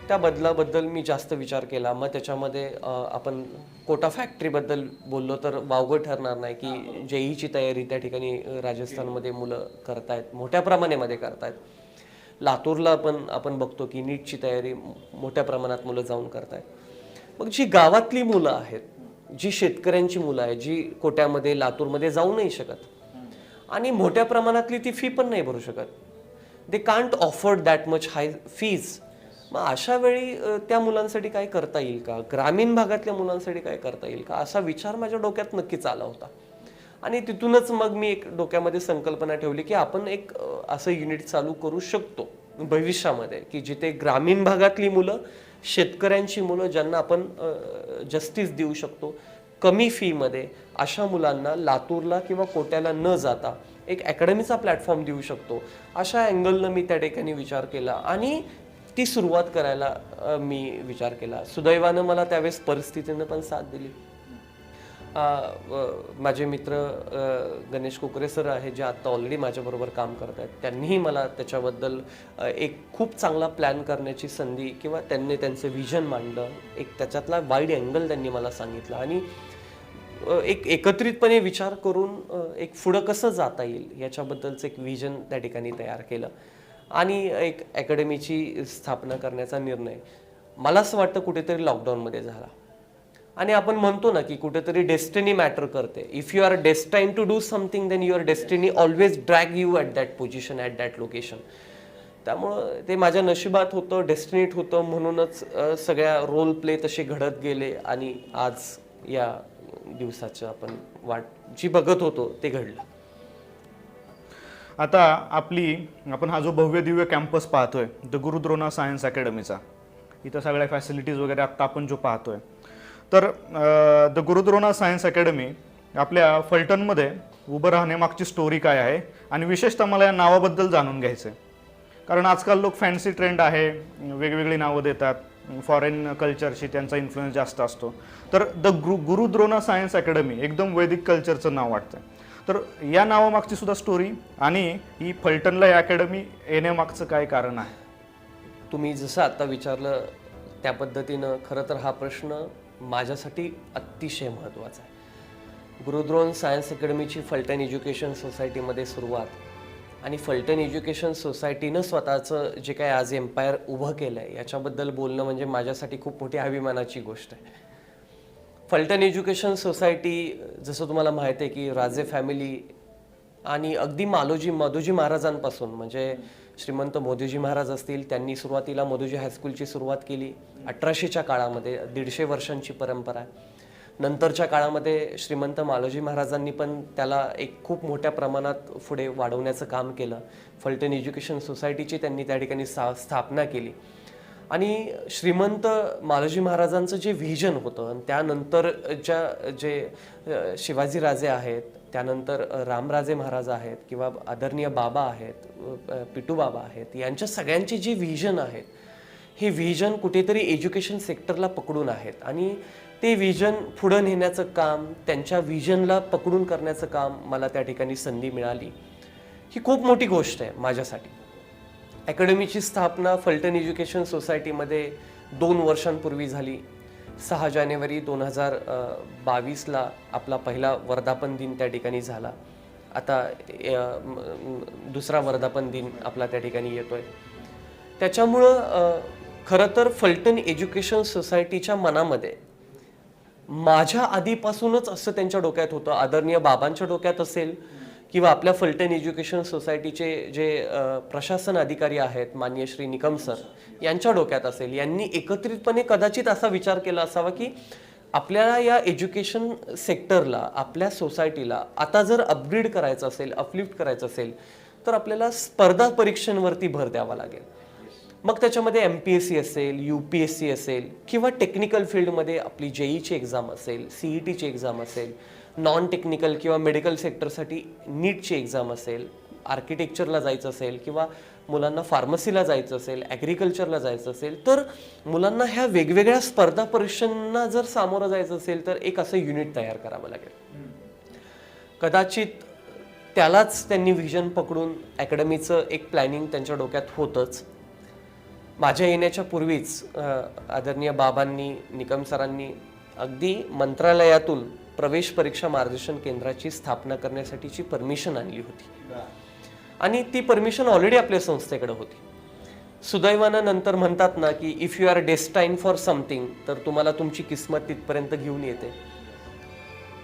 त्या बदलाबद्दल मी जास्त विचार केला. मग त्याच्यामध्ये आपण कोटा फॅक्टरीबद्दल बोललो तर वावगं ठरणार नाही की JEEची तयारी त्या ठिकाणी राजस्थानमध्ये मुलं करतायत, मोठ्या प्रमाणामध्ये करतायत. लातूरला पण आपण बघतो की नीटची तयारी मोठ्या प्रमाणात मुलं जाऊन करतायत. मग जी गावातली मुलं आहेत, जी शेतकऱ्यांची मुलं आहेत, जी कोट्यामध्ये लातूरमध्ये जाऊ नाही शकत आणि मोठ्या प्रमाणातली ती फी पण नाही भरू शकत, they can't offered that much hi fees. मग अशा वेळी त्या मुलांसाठी काय करता येईल का, ग्रामीण भागातल्या मुलांसाठी काय करता येईल का, असा विचार माझ्या डोक्यात नक्कीच आला होता. आणि तिथूनच मग मी एक डोक्यामध्ये संकल्पना ठेवली की आपण एक असं युनिट चालू करू शकतो भविष्यामध्ये की जिथे ग्रामीण भागातली मुलं, शेतकऱ्यांची मुलं, ज्यांना आपण जस्टिस देऊ शकतो कमी फीमध्ये, अशा मुलांना लातूरला किंवा कोट्याला न जाता एक अकॅडमीचा प्लॅटफॉर्म देऊ शकतो. अशा अँगलनं मी त्या ठिकाणी विचार केला आणि ती सुरुवात करायला मी विचार केला. सुदैवानं मला त्यावेळेस परिस्थितीनं पण साथ दिली. माझे मित्र गणेश कोकरे सर आहे, जे आत्ता ऑलरेडी माझ्याबरोबर काम करत आहेत, त्यांनीही मला त्याच्याबद्दल एक खूप चांगला प्लॅन करण्याची संधी किंवा त्यांनी त्यांचं विजन मांडलं. एक त्याच्यातला वाईड अँगल त्यांनी मला सांगितलं आणि एक एकत्रितपणे विचार करून एक पुढं कसं जाता येईल याच्याबद्दलचं एक विजन त्या ठिकाणी तयार केलं आणि एक अकॅडमीची स्थापना करण्याचा निर्णय मला असं वाटतं कुठेतरी लॉकडाऊनमध्ये झाला. आणि आपण म्हणतो ना की कुठेतरी डेस्टिनी मॅटर करते. If you are destine to do something then your destiny always drag you at that position, at that location. त्यामुळं ते माझ्या नशिबात होतं, डेस्टिनीट होतं, म्हणूनच सगळ्या रोल प्ले तसे घडत गेले आणि आज या दिवसाचं आपण वाट जी बघत होतो ते घडलं. आता आपण हा जो भव्य दिव्य कॅम्पस पाहतोय द गुरुद्रोणा सायन्स अकॅडमीचा, इथं सगळ्या फॅसिलिटीज वगैरे आत्ता आपण जो पाहतोय, तर द गुरुद्रोणा सायन्स अकॅडमी आपल्या फलटणमध्ये उभं राहण्यामागची स्टोरी काय आहे आणि विशेषतः मला या नावाबद्दल जाणून घ्यायचं आहे. कारण आजकाल लोक फॅन्सी ट्रेंड आहे, वेगवेगळी नावं देतात, फॉरेन कल्चरशी त्यांचा इन्फ्लुएन्स जास्त असतो. तर गुरुद्रोणा सायन्स अकॅडमी एकदम वैदिक कल्चरचं नाव वाटतं. तर या नावामागची सुद्धा स्टोरी आणि ही फलटणला या अकॅडमी येण्यामागचं काय कारण आहे? तुम्ही जसं आता विचारलं त्या पद्धतीनं खरं तर हा प्रश्न माझ्यासाठी अतिशय महत्त्वाचा आहे. गुरुद्रोण सायन्स अकॅडमीची फलटण एज्युकेशन सोसायटीमध्ये सुरुवात आणि फलटण एज्युकेशन सोसायटीनं स्वतःचं जे काय आज एम्पायर उभं केलं आहे याच्याबद्दल बोलणं म्हणजे माझ्यासाठी खूप मोठी अभिमानाची गोष्ट आहे. फलटण एज्युकेशन सोसायटी जसं तुम्हाला माहिती आहे की राजे फॅमिली आणि अगदी मधोजी महाराजांपासून म्हणजे श्रीमंत मोदीजी महाराज असतील, त्यांनी सुरुवातीला मोदीजी हायस्कूलची सुरुवात केली 1800च्या काळामध्ये. 150 वर्षांची परंपरा आहे. नंतरच्या काळामध्ये श्रीमंत मालोजी महाराजांनी पण त्याला एक खूप मोठ्या प्रमाणात पुढे वाढवण्याचं काम केलं. फलटण एज्युकेशन सोसायटीची त्यांनी त्या ठिकाणी स्थापना केली आणि श्रीमंत मालोजी महाराजांचं जे व्हिजन होतं आणि त्यानंतरच्या जे शिवाजी राजे आहेत, त्यानंतर रामराजे महाराज आहेत किंवा आदरणीय बाबा आहेत, पिटू बाबा आहेत, यांच्या सगळ्यांचे जे व्हिजन आहेत हे व्हिजन कुठेतरी एज्युकेशन सेक्टरला पकडून आहेत आणि ते व्हिजन पुढं नेण्याचं काम, त्यांच्या व्हिजनला पकडून करण्याचं काम मला त्या ठिकाणी संधी मिळाली. ही खूप मोठी गोष्ट आहे माझ्यासाठी. अकॅडमीची स्थापना फलटण एज्युकेशन सोसायटीमध्ये 2 वर्षांपूर्वी झाली. 6 जानेवारी 2022ला आपला पहिला वर्धापन दिन त्या ठिकाणी झाला. आता दुसरा वर्धापन दिन आपला त्या ठिकाणी येतोय. त्याच्यामुळं खरं तर फलटण एज्युकेशन सोसायटीच्या मनामध्ये माझ्या आधीपासूनच असं त्यांच्या डोक्यात होतं, आदरणीय बाबांच्या डोक्यात असेल किंवा आपल्या फलटण एज्युकेशन सोसायटीचे जे प्रशासन अधिकारी आहेत माननीय श्री निकम सर यांच्या डोक्यात असेल. यांनी एकत्रितपणे कदाचित असा विचार केला असावा की आपल्याला या एज्युकेशन सेक्टरला, आपल्या सोसायटीला आता जर अपग्रेड करायचं असेल, अपलिफ्ट करायचं असेल तर आपल्याला स्पर्धा परीक्षांवरती भर द्यावा लागेल. मग त्याच्यामध्ये MPSC असेल, UPSC असेल किंवा टेक्निकल फील्डमध्ये आपली JEEची एक्झाम असेल, CETची एक्झाम असेल, नॉन टेक्निकल किंवा मेडिकल सेक्टरसाठी नीटची एक्झाम असेल, आर्किटेक्चरला जायचं असेल किंवा मुलांना फार्मसीला जायचं असेल, ॲग्रिकल्चरला जायचं असेल, तर मुलांना ह्या वेगवेगळ्या स्पर्धा परीक्षांना जर सामोरं जायचं असेल तर एक असं युनिट तयार करावं लागेल. कदाचित त्यालाच त्यांनी व्हिजन पकडून अकॅडमीचं एक प्लॅनिंग त्यांच्या डोक्यात होतंच. माझ्या येण्याच्या पूर्वीच आदरणीय बाबांनी, निकम सरांनी अगदी मंत्रालयातून प्रवेश परीक्षा मार्गदर्शन केंद्राची स्थापना करण्यासाठीची परमिशन आणली होती आणि ती परमिशन ऑलरेडी आपल्या संस्थेकडे होती. सुदैवानं नंतर म्हणतात ना की if you are destine for something तर तुम्हाला तुमची किस्मत तिथपर्यंत घेऊन येते.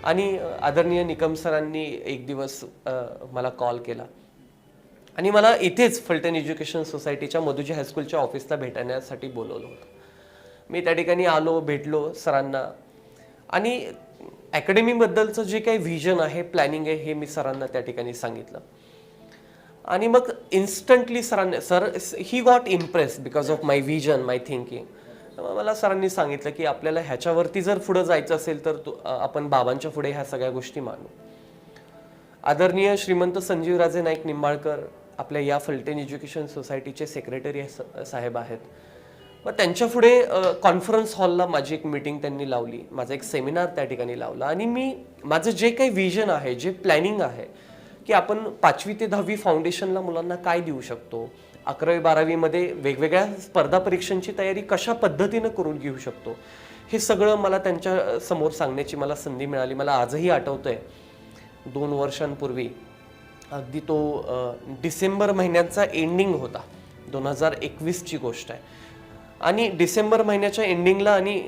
आणि आदरणीय निकम सरांनी एक दिवस मला कॉल केला आणि मला इथेच फलटण एज्युकेशन सोसायटीच्या मधुजी हायस्कूलच्या ऑफिसला भेटण्यासाठी बोलवलं होतं. मी त्या ठिकाणी आलो, भेटलो सरांना आणि अकॅडमीबद्दलचं जे काही व्हिजन आहे, प्लॅनिंग आहे हे मी सरांना त्या ठिकाणी सांगितलं. आणि मग instantly sir he got impress because of my vision, my thinking. मला सरांनी सांगितलं की आपल्याला ह्याच्यावरती जर पुढं जायचं असेल तर आपण बाबांच्या पुढे ह्या सगळ्या गोष्टी मांडू. आदरणीय श्रीमंत संजीवराजे नाईक निंबाळकर आपल्या या फलटण एज्युकेशन सोसायटीचे सेक्रेटरी साहेब आहेत. मग त्यांच्या पुढे कॉन्फरन्स हॉलला माझी एक मीटिंग त्यांनी लावली, माझा एक सेमिनार त्या ठिकाणी लावला आणि मी माझं जे काही व्हिजन आहे, जे प्लॅनिंग आहे की आपण 5वी ते 10वी फाउंडेशनला मुलांना काय देऊ शकतो, 11वी 12वीमध्ये वेगवेगळ्या स्पर्धा परीक्षांची तयारी कशा पद्धतीनं करून घेऊ शकतो, हे सगळं मला त्यांच्या समोर सांगण्याची मला संधी मिळाली. मला आजही आठवतंय 2 वर्षांपूर्वी अगदी तो डिसेंबर महिन्याचा एंडिंग होता, 2021ची गोष्ट आहे. आणि डिसेंबर महिन्याच्या एंडिंगला आणि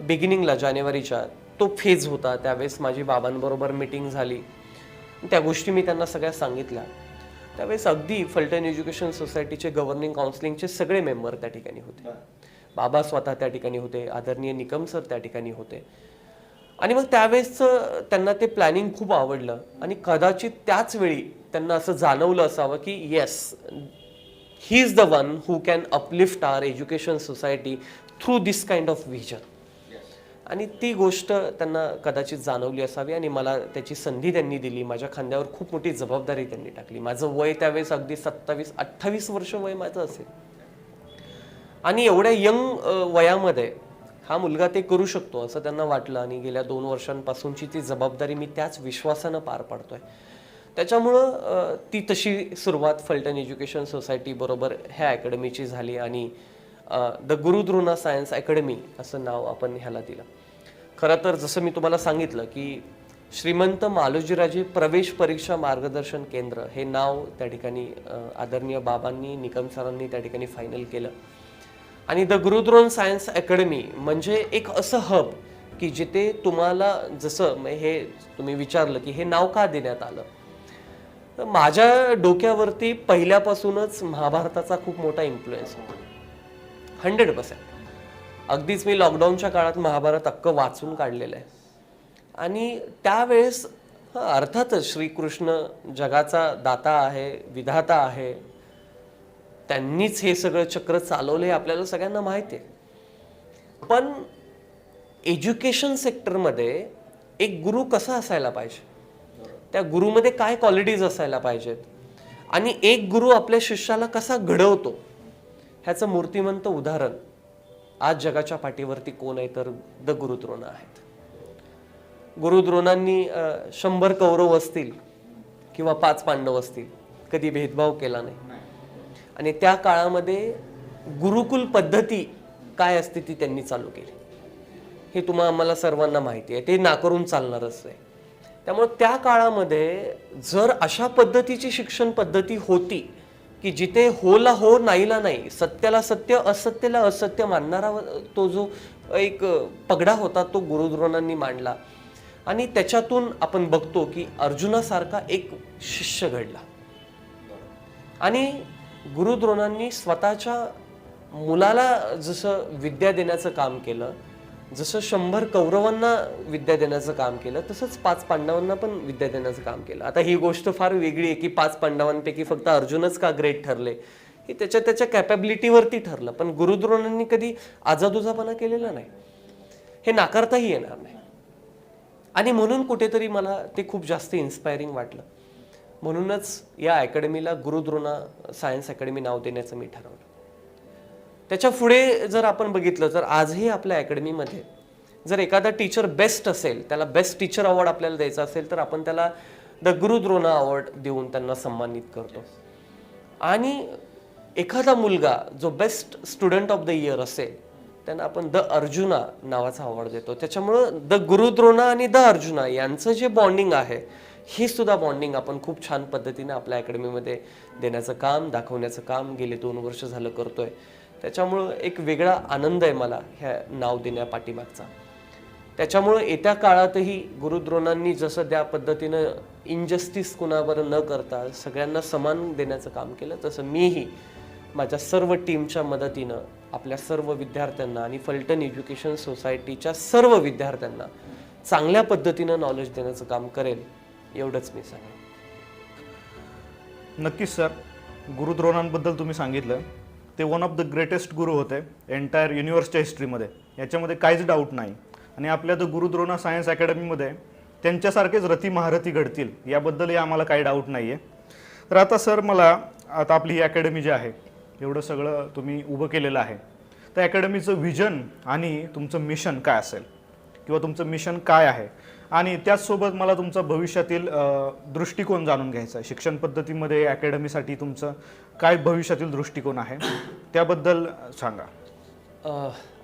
बिगिनिंगला जानेवारीच्या तो फेज होता. त्यावेळेस माझी बाबांबरोबर मीटिंग झाली. त्या गोष्टी मी त्यांना सगळ्या सांगितल्या. त्यावेळेस अगदी फलटण एज्युकेशन सोसायटीचे गव्हर्निंग काउन्सिलिंगचे सगळे मेंबर त्या ठिकाणी होते. बाबा स्वतः त्या ठिकाणी होते, आदरणीय निकम सर त्या ठिकाणी होते. आणि मग त्यावेळेसचं त्यांना ते प्लॅनिंग खूप आवडलं आणि कदाचित त्याच वेळी त्यांना असं जाणवलं असावं की yes, he is the one who can uplift our education society through this kind of vision. आणि ती गोष्ट त्यांना कदाचित जाणवली असावी आणि मला त्याची संधी त्यांनी दिली. माझ्या खांद्यावर खूप मोठी जबाबदारी त्यांनी टाकली. माझं वय त्यावेळेस अगदी 27-28 वर्ष वय माझं असेल. आणि एवढ्या यंग वयामध्ये हा मुलगा ते करू शकतो असं त्यांना वाटलं आणि गेल्या 2 वर्षांपासूनची ती जबाबदारी मी त्याच विश्वासानं पार पाडतोय. त्याच्यामुळं ती तशी सुरुवात फलटण एज्युकेशन सोसायटी बरोबर ह्या अकॅडमीची झाली आणि द गुरुद्रोणा सायन्स अकॅडमी असं नाव आपण ह्याला दिलं. खरं तर जसं मी तुम्हाला सांगितलं की श्रीमंत मालोजीराजे प्रवेश परीक्षा मार्गदर्शन केंद्र हे नाव त्या ठिकाणी आदरणीय बाबांनी, निकम सरांनी त्या ठिकाणी फायनल केलं. आणि द गुरुद्रोण सायन्स अकॅडमी म्हणजे एक असं हब की जिथे तुम्हाला जसं हे तुम्ही विचारलं की हे नाव का देण्यात आलं, तर माझ्या डोक्यावरती पहिल्यापासूनच महाभारताचा खूप मोठा इन्फ्लुएन्स होता. 100%. अगदीच मी लॉकडाऊनच्या काळात महाभारत अख्खं वाचून काढलेलं आहे. आणि त्यावेळेस अर्थातच श्रीकृष्ण जगाचा दाता आहे, विधाता आहे, त्यांनीच हे सगळं चक्र चालवलं हे आपल्याला सगळ्यांना माहिती आहे. पण एज्युकेशन सेक्टरमध्ये एक गुरु कसा असायला पाहिजे, त्या गुरुमध्ये काय क्वालिटीज असायला पाहिजेत आणि एक गुरु आपल्या शिष्याला कसा घडवतो ह्याचं मूर्तिमंत उदाहरण आज जगाच्या पाठीवरती कोण आहे तर द गुरुद्रोण आहेत. गुरुद्रोणांनी 100 कौरव असतील किंवा 5 पांडव असतील कधी भेदभाव केला नाही. आणि त्या काळामध्ये गुरुकुल पद्धती काय असते ती त्यांनी चालू केली. हे तुम्हाला आम्हाला सर्वांना माहिती आहे, ते नाकारून चालणारच आहे. त्यामुळे त्या काळामध्ये जर अशा पद्धतीची शिक्षण पद्धती होती की जिथे होला हो नाहीला नाही, सत्याला सत्य असत्याला असत्य मानणारा तो जो एक पगडा होता तो गुरुद्रोणांनी मांडला. आणि त्याच्यातून आपण बघतो की अर्जुनासारखा एक शिष्य घडला. आणि गुरुद्रोणांनी स्वतःच्या मुलाला जसं विद्या देण्याचं काम केलं, जसं 100 कौरवांना विद्या देण्याचं काम केलं, तसंच 5 पांडवांना पण विद्या देण्याचं काम केलं. आता ही गोष्ट फार वेगळी आहे की 5 पांडवांपैकी फक्त अर्जुनच का ग्रेट ठरले, हे त्याच्या कॅपॅबिलिटीवरती ठरलं. पण गुरुद्रोणांनी कधी आजादुजापणा केलेला नाही, हे नाकारताही येणार नाही. आणि म्हणून कुठेतरी मला ते खूप जास्त इन्स्पायरिंग वाटलं. म्हणूनच या अकॅडमीला गुरुद्रोणा सायन्स अकॅडमी नाव देण्याचं मी ठरवलं. त्याच्या पुढे जर आपण बघितलं तर आजही आपल्या अकॅडमीमध्ये जर एखादा टीचर बेस्ट असेल, त्याला बेस्ट टीचर अवॉर्ड आपल्याला द्यायचा असेल तर आपण त्याला द गुरुद्रोणा अवॉर्ड देऊन त्यांना सन्मानित करतो. आणि एखादा मुलगा जो best student of the year असेल त्यांना आपण द अर्जुना नावाचा अवॉर्ड देतो. त्याच्यामुळं द गुरुद्रोणा आणि द अर्जुना यांचं जे बॉन्डिंग आहे ही सुद्धा बॉन्डिंग आपण खूप छान पद्धतीने आपल्या अकॅडमीमध्ये देण्याचं काम, दाखवण्याचं काम गेले 2 वर्ष झालं करतोय. त्याच्यामुळं एक वेगळा आनंद आहे मला ह्या नाव देण्या पाठीमागचा. त्याच्यामुळं येत्या काळातही गुरुद्रोणांनी जसं त्या पद्धतीनं इनजस्टिस कुणावर न करता सगळ्यांना समान देण्याचं काम केलं, तसं मीही माझ्या सर्व टीमच्या मदतीनं आपल्या सर्व विद्यार्थ्यांना आणि फलटण एज्युकेशन सोसायटीच्या सर्व विद्यार्थ्यांना चांगल्या पद्धतीनं नॉलेज देण्याचं काम करेल, एवढंच मी सांगेन. नक्कीच सर, गुरुद्रोणांबद्दल तुम्ही सांगितलं ते वन ऑफ द ग्रेटेस्ट गुरु होते एंटायर युनिव्हर्सच्या हिस्ट्रीमध्ये, याच्यामध्ये काहीच डाऊट नाही. आणि आपल्या द गुरुद्रोणा सायन्स अकॅडमीमध्ये त्यांच्यासारखेच रती महारथी घडतील याबद्दलही आम्हाला काही डाऊट नाही आहे. तर आता सर मला आता आपली ही अकॅडमी जी आहे, एवढं सगळं तुम्ही उभं केलेलं आहे, त्या अकॅडमीचं व्हिजन आणि तुमचं मिशन काय असेल किंवा तुमचं मिशन काय आहे, आणि त्याचसोबत मला तुमचा भविष्यातील दृष्टिकोन जाणून घ्यायचा आहे. शिक्षण पद्धतीमध्ये अकॅडमीसाठी तुमचं काय भविष्यातील दृष्टिकोन आहे त्याबद्दल सांगा.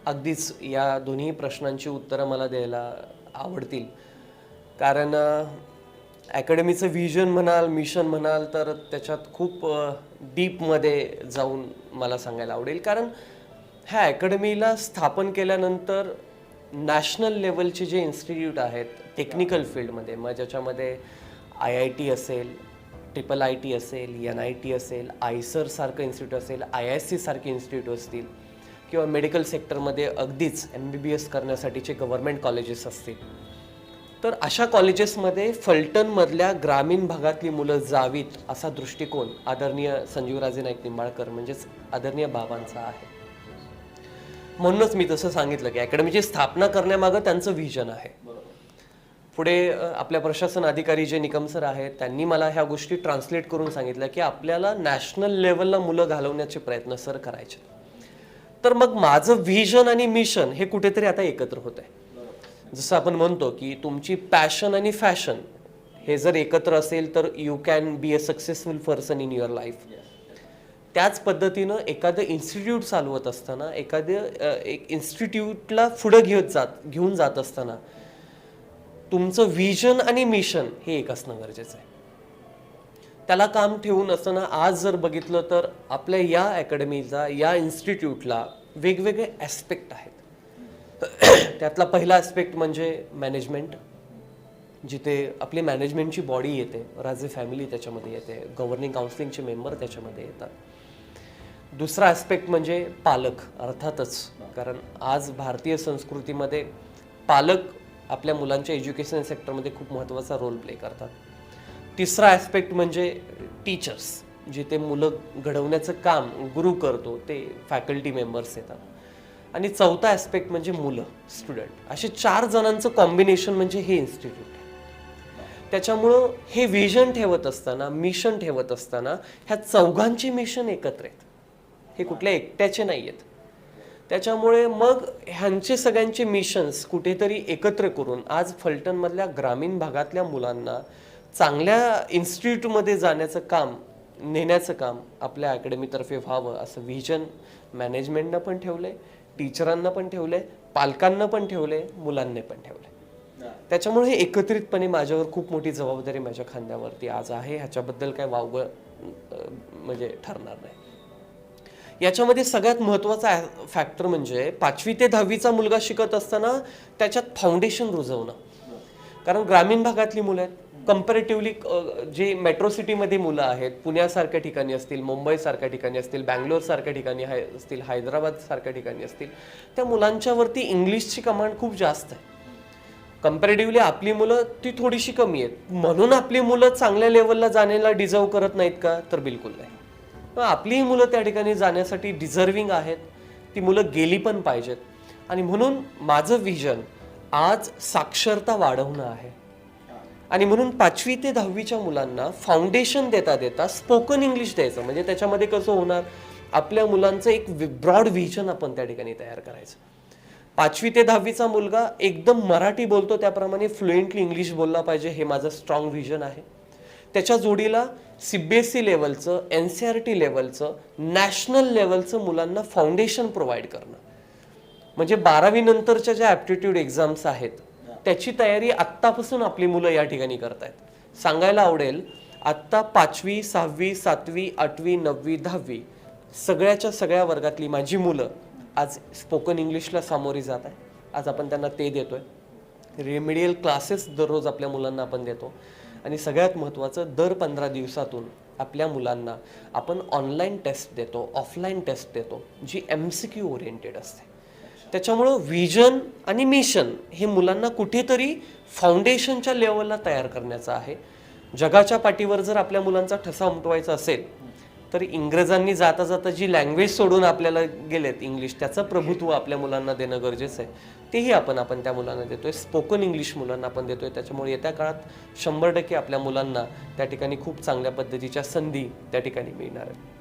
अगदीच या दोन्ही प्रश्नांची उत्तरं मला द्यायला आवडतील. कारण अकॅडमीचं व्हिजन म्हणाल, मिशन म्हणाल तर त्याच्यात खूप डीपमध्ये जाऊन मला सांगायला आवडेल. कारण ह्या अकॅडमीला स्थापन केल्यानंतर नॅशनल लेवलचे जे इन्स्टिट्यूट आहेत टेक्निकल फील्डमध्ये, मग ज्याच्यामध्ये IIT असेल, IIT असेल, NIT असेल, आयसर सारखं इन्स्टिट्यूट असेल, IISc सारखे इन्स्टिट्यूट असतील, किंवा मेडिकल सेक्टरमध्ये अगदीच MBBS करण्यासाठीचे गव्हर्नमेंट कॉलेजेस असतील, तर अशा कॉलेजेसमध्ये फलटणमधल्या ग्रामीण भागातली मुलं जावीत असा दृष्टिकोन आदरणीय संजीवराजे नाईक निंबाळकर म्हणजेच आदरणीय बाबांचा आहे. म्हणूनच मी तसं सांगितलं की अकॅडमीची स्थापना करण्यामागं त्यांचं व्हिजन आहे. पुढे आपल्या प्रशासन अधिकारी जे निकम सर आहेत त्यांनी मला ह्या गोष्टी ट्रान्सलेट करून सांगितलं की आपल्याला नॅशनल लेवलला मुलं घालवण्याचे प्रयत्न सर करायचे. तर मग माझं व्हिजन आणि मिशन हे कुठेतरी आता एकत्र होत आहे. जसं आपण म्हणतो की तुमची पॅशन आणि फॅशन हे जर एकत्र असेल तर you can be a successful person in your life. त्याच पद्धतीनं एखादं इन्स्टिट्यूट चालवत असताना, एक इन्स्टिट्यूटला पुढे घेऊन जात असताना तुमचं व्हिजन आणि मिशन हे एक असणं गरजेचं आहे. त्याला काम ठेवून असताना आज जर बघितलं तर आपल्या या अकॅडमीचा, या इन्स्टिट्यूटला वेगवेगळे ॲस्पेक्ट आहेत. त्यातला पहिला ॲस्पेक्ट म्हणजे मॅनेजमेंट, जिथे आपली मॅनेजमेंटची बॉडी येते, राजे फॅमिली त्याच्यामध्ये येते, गव्हर्निंग काउन्सिलिंगचे मेंबर त्याच्यामध्ये येतात. दुसरा ॲस्पेक्ट म्हणजे पालक, अर्थातच, कारण आज भारतीय संस्कृतीमध्ये पालक आपल्या मुलांच्या एज्युकेशन सेक्टरमध्ये खूप महत्त्वाचा रोल प्ले करतात. तिसरा ॲस्पेक्ट म्हणजे टीचर्स, जिथे मुलं घडवण्याचं काम गुरु करतो ते फॅकल्टी मेंबर्स येतात. आणि चौथा ॲस्पेक्ट म्हणजे मुलं, स्टुडंट. असे 4 जणांचं कॉम्बिनेशन म्हणजे हे इन्स्टिट्यूट आहे. त्याच्यामुळं हे व्हिजन ठेवत असताना, मिशन ठेवत असताना ह्या चौघांचे मिशन एकत्र आहेत, हे कुठल्या एकट्याचे नाही आहेत. त्याच्यामुळे मग ह्यांचे सगळ्यांचे मिशन्स कुठेतरी एकत्र करून आज फलटणमधल्या ग्रामीण भागातल्या मुलांना चांगल्या इन्स्टिट्यूटमध्ये जाण्याचं काम, नेण्याचं काम आपल्या अकॅडमीतर्फे व्हावं असं व्हिजन मॅनेजमेंटनं पण ठेवलंय, टीचरांना पण ठेवलंय, पालकांना पण ठेवलंय, मुलांना पण ठेवलंय. त्याच्यामुळे हे एकत्रितपणे माझ्यावर खूप मोठी जबाबदारी माझ्या खांद्यावरती आज आहे. ह्याच्याबद्दल काय वावगं म्हणजे ठरणार नाही. याच्यामध्ये सगळ्यात महत्त्वाचा फॅक्टर म्हणजे 5वी ते 10वीचा मुलगा शिकत असताना त्याच्यात फाउंडेशन रुजवणं. कारण ग्रामीण भागातली मुलं आहेत, कम्पॅरेटिव्हली जे मेट्रो सिटीमध्ये मुलं आहेत, पुण्यासारख्या ठिकाणी असतील, मुंबईसारख्या ठिकाणी असतील, बँगलोरसारख्या ठिकाणी असतील, हैदराबादसारख्या ठिकाणी असतील, त्या मुलांच्यावरती इंग्लिशची कमांड खूप जास्त आहे. कम्पॅरेटिव्हली आपली मुलं ती थोडीशी कमी आहेत. म्हणून आपली मुलं चांगल्या लेवलला जाण्याला डिझर्व करत नाहीत का? तर बिलकुल नाही. आपली मुलं त्या ठिकाणी जाण्यासाठी डिझर्विंग आहेत, ती मुलं गेली पण पाहिजेत. आणि म्हणून माझं व्हिजन आज साक्षरता वाढवणं आहे. आणि म्हणून 5वी ते 10वीच्या मुलांना फाउंडेशन देता देता स्पोकन इंग्लिश द्यायचं. म्हणजे त्याच्यामध्ये कसं होणार, आपल्या मुलांचं एक ब्रॉड व्हिजन आपण त्या ठिकाणी तयार करायचं. 5वी ते 10वीचा मुलगा एकदम मराठी बोलतो त्याप्रमाणे फ्लुएंटली इंग्लिश बोलला पाहिजे, हे माझं स्ट्रॉंग व्हिजन आहे. त्याच्या जोडीला CBSE लेवलचं, NCERT लेवलचं, नॅशनल लेवलचं मुलांना फाउंडेशन प्रोव्हाइड करणं. म्हणजे 12वी नंतरच्या ज्या ॲप्टिट्यूड एक्झाम्स आहेत त्याची तयारी आत्तापासून आपली मुलं या ठिकाणी करतायत. सांगायला आवडेल, आत्ता 5वी, 6वी, 7वी, 8वी, 9वी, 10वी सगळ्याच्या सगळ्या वर्गातली माझी मुलं आज स्पोकन इंग्लिशला सामोरी जात आहे. आज आपण त्यांना ते देतोय. रेमेडियल क्लासेस दररोज आपल्या मुलांना आपण देतो. आणि सगळ्यात महत्त्वाचं, दर 15 दिवसातून आपल्या मुलांना आपण ऑनलाईन टेस्ट देतो, ऑफलाईन टेस्ट देतो, जी MCQ ओरिएंटेड असते. त्याच्यामुळं व्हिजन आणि मिशन हे मुलांना कुठेतरी फाउंडेशनच्या लेवलला तयार करण्याचं आहे. जगाच्या पाठीवर जर आपल्या मुलांचा ठसा उमटवायचा असेल तर इंग्रजांनी जाता जाता जी लँग्वेज सोडून आपल्याला गेलेत इंग्लिश, त्याचं प्रभुत्व आपल्या मुलांना देणं गरजेचं आहे. तेही आपण त्या मुलांना देतोय. स्पोकन इंग्लिश मुलांना आपण देतोय. त्याच्यामुळे येत्या काळात 100% आपल्या मुलांना त्या ठिकाणी खूप चांगल्या पद्धतीच्या संधी त्या ठिकाणी मिळणार आहेत.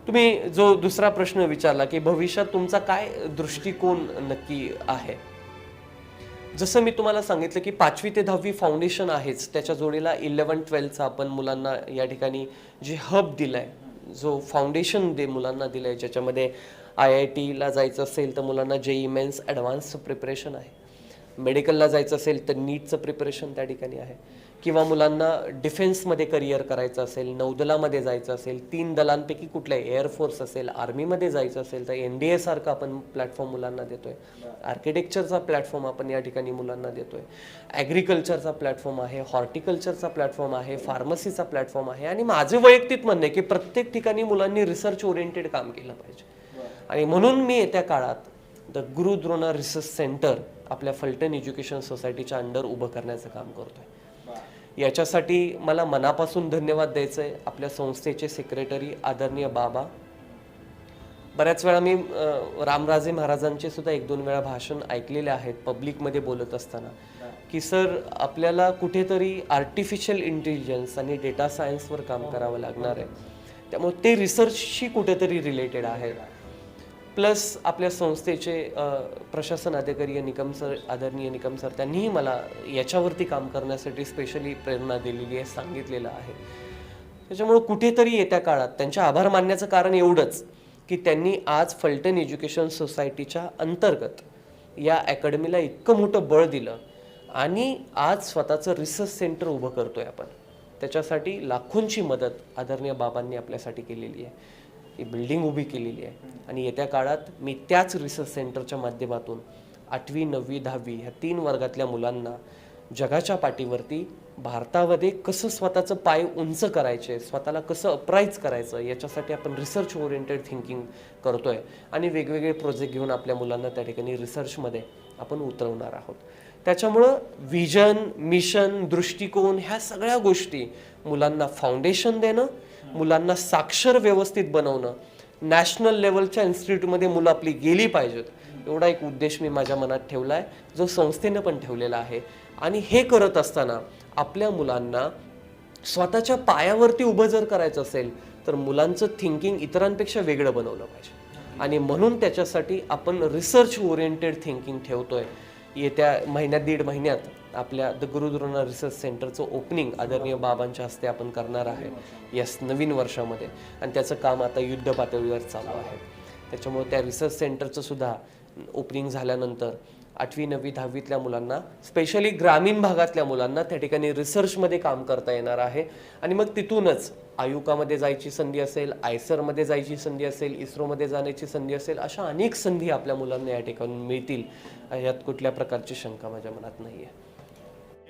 तुम्ही जो दुसरा प्रश्न विचारला की भविष्यात तुमचा काय दृष्टिकोन नक्की आहे, जसं मी तुम्हाला सांगितलं की 5वी ते 10वी फाउंडेशन आहेच, त्याच्या जोडीला 11-12चा आपण मुलांना या ठिकाणी जे हब दिलाय, जो फाउंडेशन मुलांना दिलाय, ज्याच्यामध्ये IITला जायचं असेल तर मुलांना JEE मेन्स ॲडव्हान्सचं प्रिपरेशन आहे, मेडिकलला जायचं असेल तर नीटचं प्रिपरेशन त्या ठिकाणी आहे, किंवा मुलांना डिफेन्समध्ये करिअर करायचं असेल, नौदलामध्ये जायचं असेल, 3 दलांपैकी कुठल्या एअरफोर्स असेल, आर्मीमध्ये जायचं असेल तर NDA सारखा आपण प्लॅटफॉर्म मुलांना देतोय. आर्किटेक्चरचा प्लॅटफॉर्म आपण या ठिकाणी मुलांना देतोय. ॲग्रिकल्चरचा प्लॅटफॉर्म आहे, हॉर्टिकल्चरचा प्लॅटफॉर्म आहे, फार्मसीचा प्लॅटफॉर्म आहे. आणि माझं वैयक्तिक म्हणणं आहे की प्रत्येक ठिकाणी मुलांनी रिसर्च ओरिएंटेड काम केलं पाहिजे. आणि म्हणून मी येत्या काळात the Guru Drona research centre आपल्या फलटण एज्युकेशन सोसायटीच्या अंडर उभं करण्याचं काम करतोय. याच्यासाठी मला मनापासून धन्यवाद द्यायचे आहे आपल्या संस्थेचे सेक्रेटरी आदरणीय बाबा. बऱ्याच वेळा मी रामराजे महाराजांचे सुद्धा 1-2 वेळा भाषण ऐकलेले आहेत पब्लिकमध्ये बोलत असताना की सर आपल्याला कुठेतरी आर्टिफिशियल इंटेलिजन्स आणि डेटा सायन्सवर काम करावं लागणार आहे. त्यामुळे ते रिसर्चशी कुठेतरी रिलेटेड आहे. प्लस आपल्या संस्थेचे प्रशासन अधिकारी निकम सर, आदरणीय निकम सर, त्यांनीही मला याच्यावरती काम करण्यासाठी स्पेशली प्रेरणा दिलेली आहे, सांगितलेलं आहे. त्याच्यामुळे कुठेतरी येत्या काळात त्यांचे आभार मानण्याचं कारण एवढंच की त्यांनी आज फलटण एज्युकेशन सोसायटीच्या अंतर्गत या अकॅडमीला इतकं मोठं बळ दिलं आणि आज स्वतःचं रिसर्च सेंटर उभं करतोय आपण. त्याच्यासाठी लाखोंची मदत आदरणीय बाबांनी आपल्यासाठी केलेली आहे. ही बिल्डिंग उभी केलेली आहे. आणि येत्या काळात मी त्याच रिसर्च सेंटरच्या माध्यमातून 8वी 9वी 10वी ह्या 3 वर्गातल्या मुलांना जगाच्या पाठीवरती भारतामध्ये कसं स्वतःचं पाय उंच करायचे, स्वतःला कसं अप्राईज करायचं, याच्यासाठी आपण रिसर्च ओरिएंटेड थिंकिंग करतोय. आणि वेगवेगळे प्रोजेक्ट घेऊन आपल्या मुलांना त्या ठिकाणी रिसर्चमध्ये आपण उतरवणार आहोत. त्याच्यामुळं व्हिजन, मिशन, दृष्टिकोन ह्या सगळ्या गोष्टी मुलांना फाउंडेशन देणं, मुलांना साक्षर व्यवस्थित बनवणं, नॅशनल लेवलच्या इन्स्टिट्यूटमध्ये मुलं आपली गेली पाहिजेत, एवढा एक उद्देश मी माझ्या मनात ठेवला आहे, जो संस्थेनं पण ठेवलेला आहे. आणि हे करत असताना आपल्या मुलांना स्वतःच्या पायावरती उभं जर करायचं असेल तर मुलांचं थिंकिंग इतरांपेक्षा वेगळं बनवलं पाहिजे. आणि म्हणून त्याच्यासाठी आपण रिसर्च ओरिएंटेड थिंकिंग ठेवतोय. येत्या 1-1.5 महिन्यात आपल्या द गुरु द्रोणा रिसर्च सेंटरचं ओपनिंग आदरणीय बाबांच्या हस्ते आपण करणार आहे याच नवीन वर्षामध्ये. आणि त्याचं काम आता युद्ध पातळीवर चालू आहे. त्याच्यामुळे त्या रिसर्च सेंटरचं सुद्धा ओपनिंग झाल्यानंतर 8वी 9वी 10वीतल्या मुलांना, स्पेशली ग्रामीण भागातल्या मुलांना त्या ठिकाणी रिसर्चमध्ये काम करता येणार आहे. आणि मग तिथूनच आयुकामध्ये जायची संधी असेल, आयसरमध्ये जायची संधी असेल, इस्रोमध्ये जाण्याची संधी असेल, अशा अनेक संधी आपल्या मुलांना या ठिकाणी मिळतील, यात कुठल्या प्रकारची शंका माझ्या मनात नाही आहे.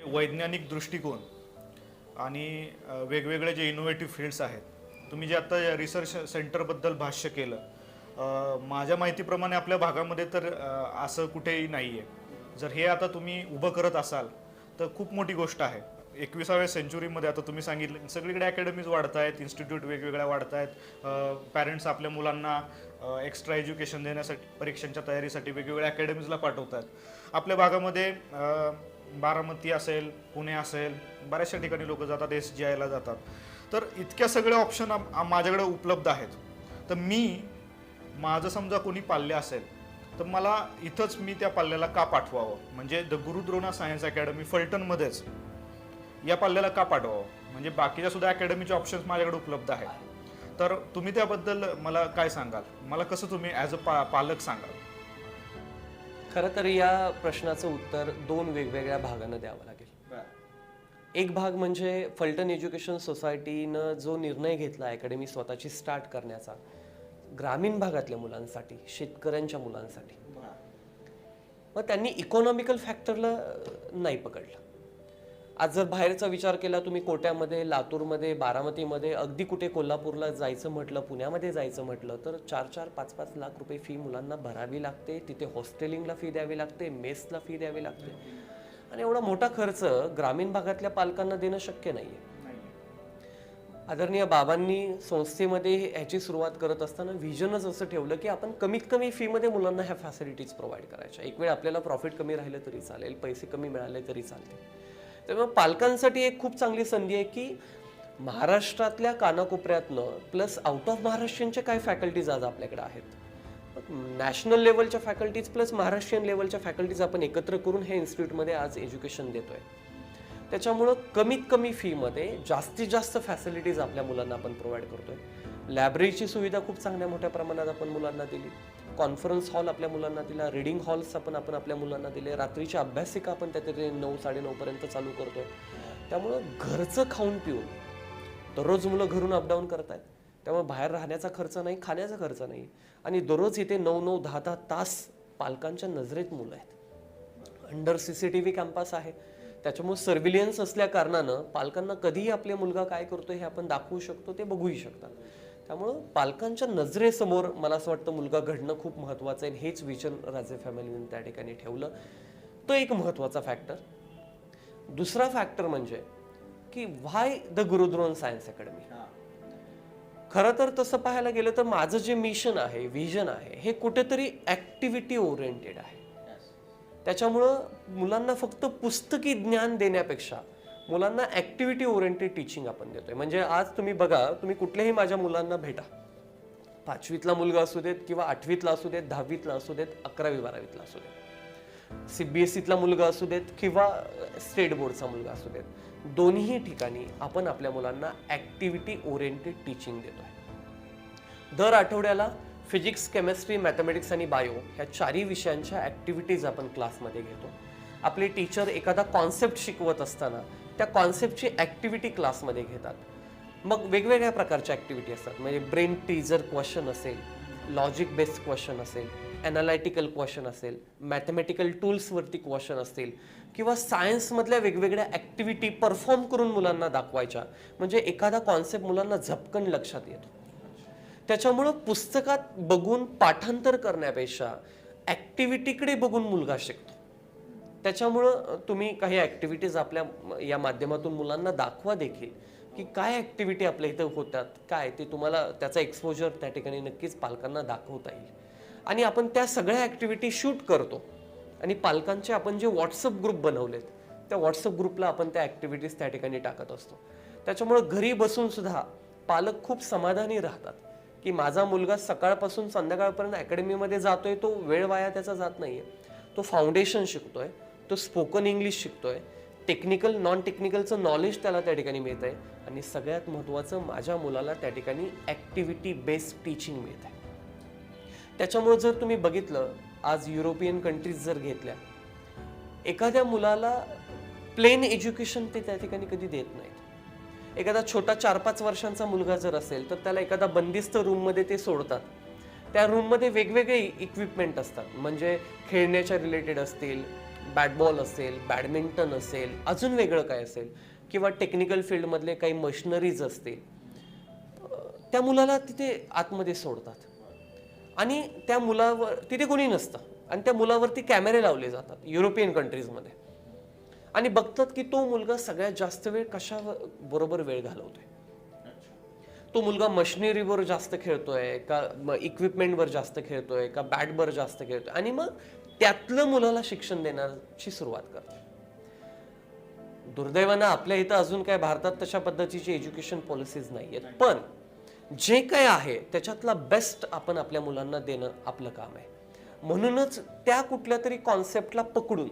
वैज्ञानिक दृष्टिकोन आणि वेगवेगळे जे इनोव्हेटिव्ह फील्ड्स आहेत, तुम्ही जे आता या रिसर्च सेंटरबद्दल भाष्य केलं, माझ्या माहितीप्रमाणे आपल्या भागामध्ये तर असं कुठेही नाही आहे. जर हे आता तुम्ही उभं करत असाल तर खूप मोठी गोष्ट आहे. 21व्या सेंचुरीमध्ये आता तुम्ही सांगितलं सगळीकडे अकॅडमीज वाढत आहेत, इन्स्टिट्यूट वेगवेगळ्या वाढत आहेत, पॅरेंट्स आपल्या मुलांना एक्स्ट्रा एज्युकेशन देण्यासाठी, परीक्षांच्या तयारीसाठी वेगवेगळ्या अकॅडमीजला पाठवतात. आपल्या भागामध्ये बारामती असेल, पुणे असेल, बऱ्याचशा ठिकाणी लोक जातात, SGIला जातात. तर इतक्या सगळ्या ऑप्शन माझ्याकडे उपलब्ध आहेत. तर माझं समजा कोणी पाल्य असेल तर मला इथंच मी त्या पाल्याला का पाठवावं, म्हणजे the Guru Drona science academy फलटणमध्येच या पाल्याला का पाठवावं, म्हणजे बाकीच्या सुद्धा अकॅडमीचे ऑप्शन्स माझ्याकडे उपलब्ध आहेत. तर तुम्ही त्याबद्दल मला काय सांगाल, मला कसं तुम्ही ॲज अ पालक सांगाल? खरं तर या प्रश्नाचं उत्तर 2 वेगवेगळ्या भागानं द्यावं लागेल. एक भाग म्हणजे फलटण एज्युकेशन सोसायटीनं जो निर्णय घेतला अकॅडमी स्वतःची स्टार्ट करण्याचा, ग्रामीण भागातल्या मुलांसाठी, शेतकऱ्यांच्या मुलांसाठी, मग त्यांनी इकॉनॉमिकल फॅक्टरला नाही पकडलं. आज जर बाहेरचा विचार केला तुम्ही, कोट्यामध्ये, लातूरमध्ये, बारामतीमध्ये, अगदी कुठे कोल्हापूरला जायचं म्हटलं, पुण्यामध्ये जायचं म्हटलं तर 4-4, 5-5 लाख रुपये फी मुलांना भरावी लागते. तिथे हॉस्टेलिंगला फी द्यावी लागते, मेसला फी द्यावी लागते. आणि एवढा मोठा खर्च ग्रामीण भागातल्या पालकांना देणं शक्य नाही आहे. आदरणीय बाबांनी संस्थेमध्ये ह्याची सुरुवात करत असताना व्हिजनच असं ठेवलं की आपण कमीत कमी फीमध्ये मुलांना ह्या फॅसिलिटीज प्रोव्हाइड करायच्या. एक वेळ आपल्याला प्रॉफिट कमी राहिलं तरी चालेल, पैसे कमी मिळाले तरी चालते. त्यामुळे पालकांसाठी एक खूप चांगली संधी आहे की महाराष्ट्रातल्या कानाकोपऱ्यातनं प्लस आउट ऑफ महाराष्ट्रीयनचे काय फॅकल्टीज आज आपल्याकडे आहेत, नॅशनल लेवलच्या फॅकल्टीज प्लस महाराष्ट्रीयन लेवलच्या फॅकल्टीज आपण एकत्र करून हे इन्स्टिट्यूटमध्ये आज एज्युकेशन देतोय. त्याच्यामुळं कमीत कमी फीमध्ये जास्तीत जास्त फॅसिलिटीज आपल्या मुलांना आपण प्रोव्हाइड करतोय. लायब्ररीची सुविधा खूप चांगल्या मोठ्या प्रमाणात आपण मुलांना दिली, कॉन्फरन्स हॉल आपल्या मुलांना दिला, रीडिंग हॉल्स आपण आपल्या मुलांना दिले, रात्रीच्या अभ्यासिका आपण त्यातले 9-9:30 पर्यंत चालू करतोय. त्यामुळं घरचं खाऊन पिऊन दररोज मुलं घरून अपडाऊन करतायत, त्यामुळे बाहेर राहण्याचा खर्च नाही, खाण्याचा खर्च नाही, आणि दररोज इथे 9-9, 10-10 तास पालकांच्या नजरेत मुलं आहेत. अंडर CCTV कॅम्पस आहे, त्याच्यामुळे सर्व्हिलियन्स असल्या कारणानं पालकांना कधीही आपले मुलगा काय करतो हे आपण दाखवू शकतो, ते बघूही शकतात. त्यामुळं पालकांच्या नजरेसमोर मला असं वाटतं मुलगा घडणं खूप महत्त्वाचं आहे. हेच विजन राजे फॅमिलीने त्या ठिकाणी ठेवलं. तो एक महत्त्वाचा फॅक्टर. दुसरा फॅक्टर म्हणजे की व्हाय द गुरुद्रोण सायन्स अकॅडमी. खरं तर तसं पाहायला गेलं तर माझं जे मिशन आहे, विजन आहे, हे कुठेतरी ऍक्टिव्हिटी ओरिएंटेड आहे. त्याच्यामुळं मुलांना फक्त पुस्तकी ज्ञान देण्यापेक्षा मुलांना ऍक्टिव्हिटी ओरिएंटेड टीचिंग आपण देतोय. म्हणजे आज तुम्ही बघा, तुम्ही कुठल्याही माझ्या मुलांना भेटा, 5वीतला मुलगा असू देत किंवा 8वीतला असू देत, 10वीतला असू देत, 11वी-12वीतला असू देत, CBSEतला मुलगा असू देत किंवा स्टेट बोर्डचा मुलगा असू देत, दोन्ही ठिकाणी आपण आपल्या मुलांना ऍक्टिव्हिटी ओरिएंटेड टीचिंग देतोय. दर आठवड्याला फिजिक्स, केमिस्ट्री, मॅथमॅटिक्स आणि बायो ह्या 4ही विषयांच्या ऍक्टिव्हिटीज आपण क्लासमध्ये घेतो. आपले टीचर एखादा कॉन्सेप्ट शिकवत असताना त्या कॉन्सेप्टची ऍक्टिव्हिटी क्लासमध्ये घेतात. मग वेगवेगळ्या प्रकारच्या ऍक्टिव्हिटी असतात, म्हणजे ब्रेन टीजर क्वेश्चन असेल, लॉजिक बेस्ड क्वेश्चन असेल, ॲनालिटिकल क्वेश्चन असेल, मॅथमॅटिकल टूल्सवरती क्वेश्चन असतील, किंवा सायन्समधल्या वेगवेगळ्या ऍक्टिव्हिटी परफॉर्म करून मुलांना दाखवायच्या, म्हणजे एखादा कॉन्सेप्ट मुलांना झपकन लक्षात येतो. त्याच्यामुळं पुस्तकात बघून पाठांतर करण्यापेक्षा ऍक्टिव्हिटीकडे बघून मुलगा शिकतो. त्याच्यामुळं तुम्ही काही ऍक्टिव्हिटीज आपल्या या माध्यमातून मुलांना दाखवा देखील, की काय ऍक्टिव्हिटी आपल्या इथं होतात, काय ते तुम्हाला त्याचा एक्सपोजर त्या ठिकाणी नक्कीच पालकांना दाखवता येईल. आणि आपण त्या सगळ्या ऍक्टिव्हिटी शूट करतो आणि पालकांचे आपण जे व्हॉट्सअप ग्रुप बनवलेत त्या व्हॉट्सअप ग्रुपला आपण त्या ऍक्टिव्हिटीज त्या ठिकाणी टाकत असतो. त्याच्यामुळं घरी बसून सुद्धा पालक खूप समाधानी राहतात की माझा मुलगा सकाळपासून संध्याकाळपर्यंत अकॅडमीमध्ये जातोय, तो वेळ वाया त्याचा जात नाहीये, तो फाउंडेशन शिकतोय, तो स्पोकन इंग्लिश शिकतोय, टेक्निकल नॉन टेक्निकलचं नॉलेज त्याला त्या ठिकाणी मिळत आहे, आणि सगळ्यात महत्त्वाचं माझ्या मुलाला त्या ठिकाणी ऍक्टिव्हिटी बेस्ड टीचिंग मिळत आहे. त्याच्यामुळे जर तुम्ही बघितलं, आज युरोपियन कंट्रीज जर घेतल्या, एखाद्या मुलाला प्लेन एज्युकेशन ते त्या ठिकाणी कधी देत नाहीत. एखादा छोटा 4-5 वर्षांचा मुलगा जर असेल तर त्याला एखादा बंदिस्त रूममध्ये ते सोडतात. त्या रूममध्ये वेगवेगळे इक्विपमेंट असतात, म्हणजे खेळण्याच्या रिलेटेड असतील, बॅटबॉल असेल, बॅडमिंटन असेल, अजून वेगळं काय असेल, किंवा टेक्निकल फील्डमधले काही मशिनरीज असतील, त्या मुलाला तिथे आतमध्ये सोडतात. आणि त्या मुलावर तिथे कोणी नसतं, आणि त्या मुलावरती कॅमेरे लावले जातात युरोपियन कंट्रीजमध्ये, आणि बघतात की तो मुलगा सगळ्यात जास्त वेळ कशा बरोबर वेळ घालवतोय. तो मुलगा मशिनरीवर जास्त खेळतोय का, इक्विपमेंटवर जास्त खेळतोय का, बॅटवर जास्त खेळतोय, आणि मग त्यातलं मुलाला शिक्षण देण्याची सुरुवात करतो. दुर्दैवानं आपल्या इथं अजून काय भारतात तशा पद्धतीची एज्युकेशन पॉलिसीज नाही आहेत, पण जे काय आहे त्याच्यातला बेस्ट आपण आपल्या मुलांना देणं आपलं काम आहे. म्हणूनच त्या कुठल्या तरी कॉन्सेप्टला पकडून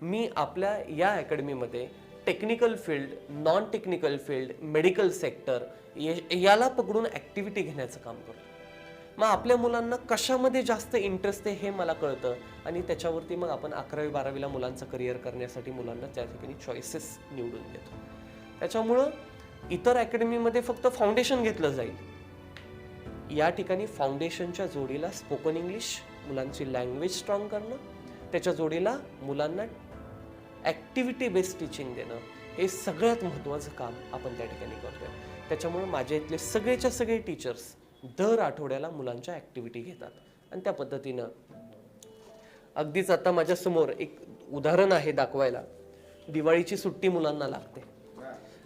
मी आपल्या या अकॅडमीमध्ये technical field, non technical field, medical sector याला पकडून ऍक्टिव्हिटी घेण्याचं काम करतो. मग आपल्या मुलांना कशामध्ये जास्त इंटरेस्ट आहे हे मला कळतं, आणि त्याच्यावरती मग आपण 11वी-12वीला मुलांचं करिअर करण्यासाठी मुलांना त्या ठिकाणी चॉईसेस निवडून देतो. त्याच्यामुळं इतर अकॅडमीमध्ये फक्त फाउंडेशन घेतलं जाईल, या ठिकाणी फाउंडेशनच्या जोडीला स्पोकन इंग्लिश, मुलांची लँग्वेज स्ट्रॉंग करणं, त्याच्या जोडीला मुलांना ऍक्टिव्हिटी बेस्ड टीचिंग देणं, हे सगळ्यात महत्त्वाचं काम आपण त्या ठिकाणी करतोय. त्याच्यामुळे माझ्या इथले सगळेच्या सगळे टीचर्स दर आठवड्याला मुलांच्या ऍक्टिव्हिटी घेतात, आणि त्या पद्धतीनं अगदीच आता माझ्यासमोर एक उदाहरण आहे दाखवायला. दिवाळीची सुट्टी मुलांना लागते,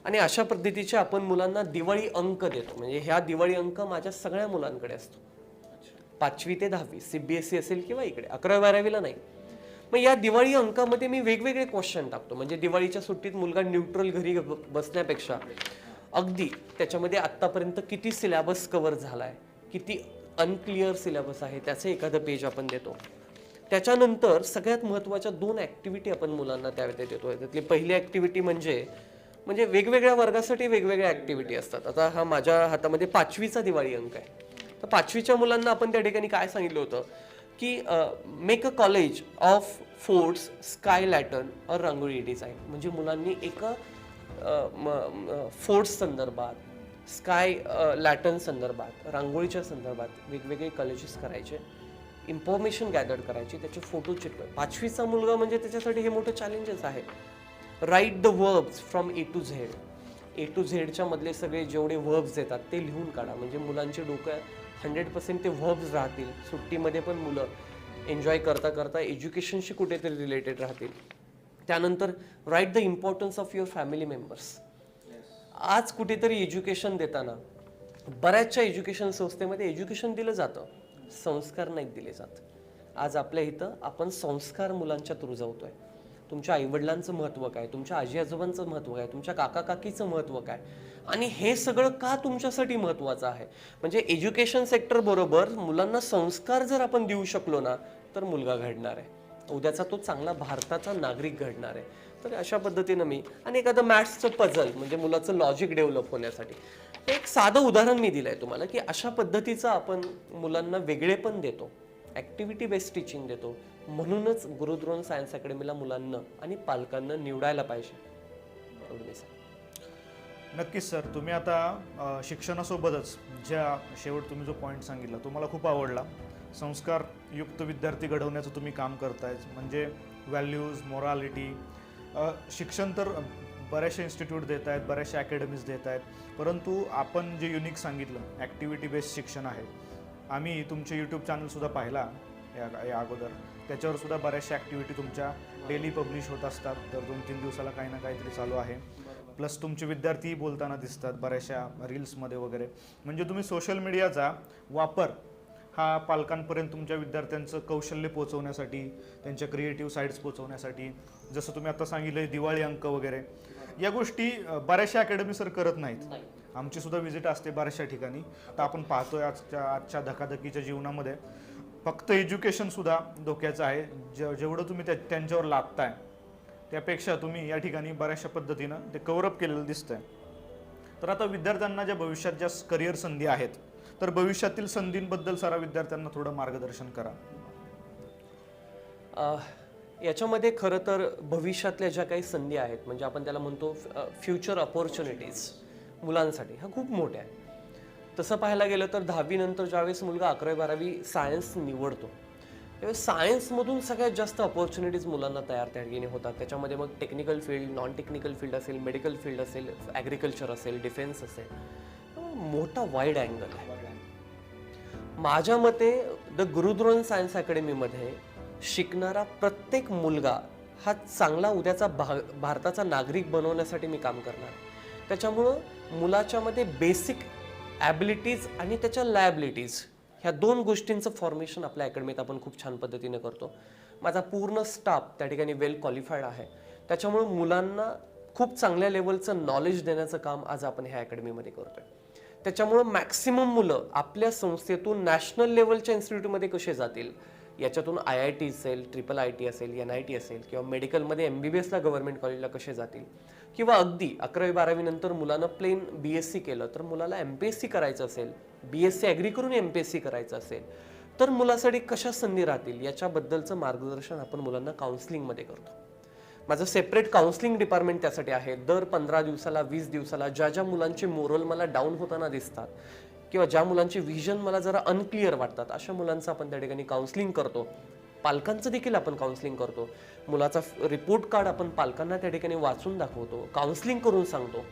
आणि अशा पद्धतीचे आपण मुलांना दिवाळी अंक देतो. म्हणजे ह्या दिवाळी अंक माझ्या सगळ्या मुलांकडे असतो, 5वी ते 10वी, CBSE असेल किंवा इकडे 11वी-12वीला नाही. मग या दिवाळी अंकामध्ये मी वेगवेगळे क्वेश्चन टाकतो, म्हणजे दिवाळीच्या सुट्टीत मुलगा न्यूट्रल घरी बसण्यापेक्षा अगदी त्याच्यामध्ये आत्तापर्यंत किती सिलेबस कव्हर झालाय, किती अनक्लिअर सिलेबस आहे, त्याचं एखादं पेज आपण देतो. त्याच्यानंतर सगळ्यात महत्त्वाच्या 2 ऍक्टिव्हिटी आपण मुलांना त्यावेळी देतो. त्यातली पहिली ऍक्टिव्हिटी म्हणजे वेगवेगळ्या वर्गासाठी वेगवेगळ्या ऍक्टिव्हिटी असतात. आता हा माझ्या हातामध्ये 5वीचा दिवाळी अंक आहे. तर 5वीच्या मुलांना आपण त्या ठिकाणी काय सांगितलं होतं की make a college of forts, sky lantern और रांगोळी डिझाईन. म्हणजे मुलांनी एका फोर्ट्स संदर्भात, स्काय लॅटर्न संदर्भात, रांगोळीच्या संदर्भात वेगवेगळे कॉलेजेस करायचे, इन्फॉर्मेशन गॅदर करायची, त्याचे फोटो चिटकवायचे. 5वीचा मुलगा म्हणजे त्याच्यासाठी हे मोठं चॅलेंजेस आहे. Write the verbs from A to Z. A to Zच्या मधले सगळे जेवढे वर्ब्स येतात ते लिहून काढा, म्हणजे मुलांचे डोक्यात 100% ते वर्ब्स राहतील. सुट्टीमध्ये पण मुलं एन्जॉय करता करता एज्युकेशनशी कुठेतरी रिलेटेड राहतील. त्यानंतर write the importance of your family members. आज कुठेतरी एज्युकेशन देताना बऱ्याचशा एज्युकेशन संस्थेमध्ये एज्युकेशन दिलं जातं, संस्कार नाही दिले जात. आज आपल्या इथं आपण संस्कार मुलांच्या थ्रू जावतोय. तुमच्या आईवडिलांचं महत्त्व काय, तुमच्या आजी आजोबांचं महत्त्व काय, तुमच्या काका काकीचं महत्त्व काय, आणि हे सगळं का तुमच्यासाठी महत्त्वाचं आहे. म्हणजे एज्युकेशन सेक्टर बरोबर मुलांना संस्कार जर आपण देऊ शकलो ना तर मुलगा घडणार आहे, उद्याचा तो चांगला भारताचा नागरिक घडणार आहे. तर अशा पद्धतीनं मी, आणि एखादं मॅथ्सचं पझल म्हणजे मुलाचं लॉजिक डेव्हलप होण्यासाठी एक साधं उदाहरण मी दिलंय तुम्हाला की अशा पद्धतीचं आपण मुलांना वेगळे पण देतो, ॲक्टिव्हिटी बेस्ड टीचिंग देतो. म्हणूनच गुरुद्रोण सायन्स अकॅडमीला मुलांना आणि पालकांना निवडायला पाहिजे. नक्कीच सर, तुम्ही आता शिक्षणासोबतच ज्या शेवट तुम्ही जो पॉईंट सांगितला तो मला खूप आवडला. संस्कारयुक्त विद्यार्थी घडवण्याचं तुम्ही काम करताय, म्हणजे व्हॅल्यूज, मोरालिटी. शिक्षण तर बऱ्याचशा इन्स्टिट्यूट देत आहेत, बऱ्याचशा अकॅडमीज देत आहेत, परंतु आपण जे युनिक सांगितलं ॲक्टिव्हिटी बेस्ड शिक्षण आहे. आम्ही तुमचे यूट्यूब चॅनलसुद्धा पाहिला या अगोदर, त्याच्यावर सुद्धा बऱ्याचशा ॲक्टिव्हिटी तुमच्या डेली पब्लिश होत असतात. तर 2-3 दिवसाला काही ना काहीतरी चालू आहे. प्लस तुमचे विद्यार्थी बोलताना दिसतात बऱ्याचशा रील्समध्ये वगैरे. म्हणजे तुम्ही सोशल मीडियाचा वापर हा पालकांपर्यंत तुमच्या विद्यार्थ्यांचं कौशल्य पोहोचवण्यासाठी, त्यांच्या क्रिएटिव्ह साईड्स पोहोचवण्यासाठी, जसं तुम्ही आता सांगितलं दिवाळी अंक वगैरे, या गोष्टी बऱ्याचशा अकॅडमी सर करत नाहीत. आमची सुद्धा व्हिजिट असते बऱ्याचशा ठिकाणी. तर आपण पाहतोय आजच्या धकाधकीच्या जीवनामध्ये फक्त एज्युकेशनसुद्धा धोक्याचं आहे. जेवढं तुम्ही त्यांच्यावर लादताय त्यापेक्षा तुम्ही या ठिकाणी बऱ्याचशा पद्धतीनं ते कव्हरअप केलेलं दिसतंय. तर आता विद्यार्थ्यांना ज्या भविष्यात ज्या करिअर संधी आहेत, तर भविष्यातील संधींबद्दल सारा विद्यार्थ्यांना थोडं मार्गदर्शन करा. याच्यामध्ये खरं तर भविष्यातल्या ज्या काही संधी आहेत, म्हणजे आपण त्याला म्हणतो फ्युचर ऑपॉर्च्युनिटीज मुलांसाठी, ह्या खूप मोठ्या आहेत. तसं पाहायला गेलं तर 10वी नंतर ज्यावेळेस मुलगा 11वी-12वी सायन्स निवडतो त्यावेळेस सायन्समधून सगळ्यात जास्त ऑपॉर्च्युनिटीज मुलांना त्या ठिकाणी होतात. त्याच्यामध्ये मग technical field, non technical field असेल, मेडिकल फील्ड असेल, ॲग्रिकल्चर असेल, डिफेन्स असेल, मोठा वाईड अँगल आहे. माझ्या मते द गुरुद्रोण सायन्स अकॅडमीमध्ये शिकणारा प्रत्येक मुलगा हा चांगला उद्याचा भारताचा नागरिक बनवण्यासाठी मी काम करणार. त्याच्यामुळं मुलाच्या मध्ये बेसिक ॲबिलिटीज आणि त्याच्या लायबिलिटीज ह्या 2 गोष्टींचं फॉर्मेशन आपल्या अकॅडमीत आपण खूप छान पद्धतीने करतो. माझा पूर्ण स्टाफ त्या ठिकाणी वेल क्वालिफाईड आहे. त्याच्यामुळं मुलांना खूप चांगल्या लेवलचं नॉलेज देण्याचं काम आज आपण ह्या अकॅडमीमध्ये करतोय. त्याच्यामुळं मॅक्सिमम मुलं आपल्या संस्थेतून नॅशनल लेवलच्या इन्स्टिट्यूटमध्ये कसे जातील, याच्यातून IIT असेल, IIIT असेल, NIT असेल, किंवा मेडिकलमध्ये MBBSला गव्हर्नमेंट कॉलेजला कसे जातील, किंवा अगदी 11वी-12वी नंतर मुलानं प्लेन BSc केलं तर मुलाला MPSc करायचं असेल, BSc ॲग्री करून MPSc करायचं असेल तर मुलासाठी कशा संधी राहतील याच्याबद्दलचं मार्गदर्शन आपण मुलांना काउन्सिलिंगमध्ये करतो. माझं सेपरेट काउन्सिलिंग डिपार्टमेंट त्यासाठी आहे. दर 15 दिवसाला, 20 दिवसाला ज्या मुलांचे मोरल मला डाऊन होताना दिसतात किंवा ज्या मुलांचे व्हिजन मला जरा अनक्लिअर वाटतात, अशा मुलांचं आपण त्या ठिकाणी काउन्सिलिंग करतो. पालकांचं देखील आपण काउन्सिलिंग करतो. मुलाचा रिपोर्ट कार्ड आपण पालकांना त्या ठिकाणी वाचून दाखवतो, काउन्सिलिंग करून सांगतो.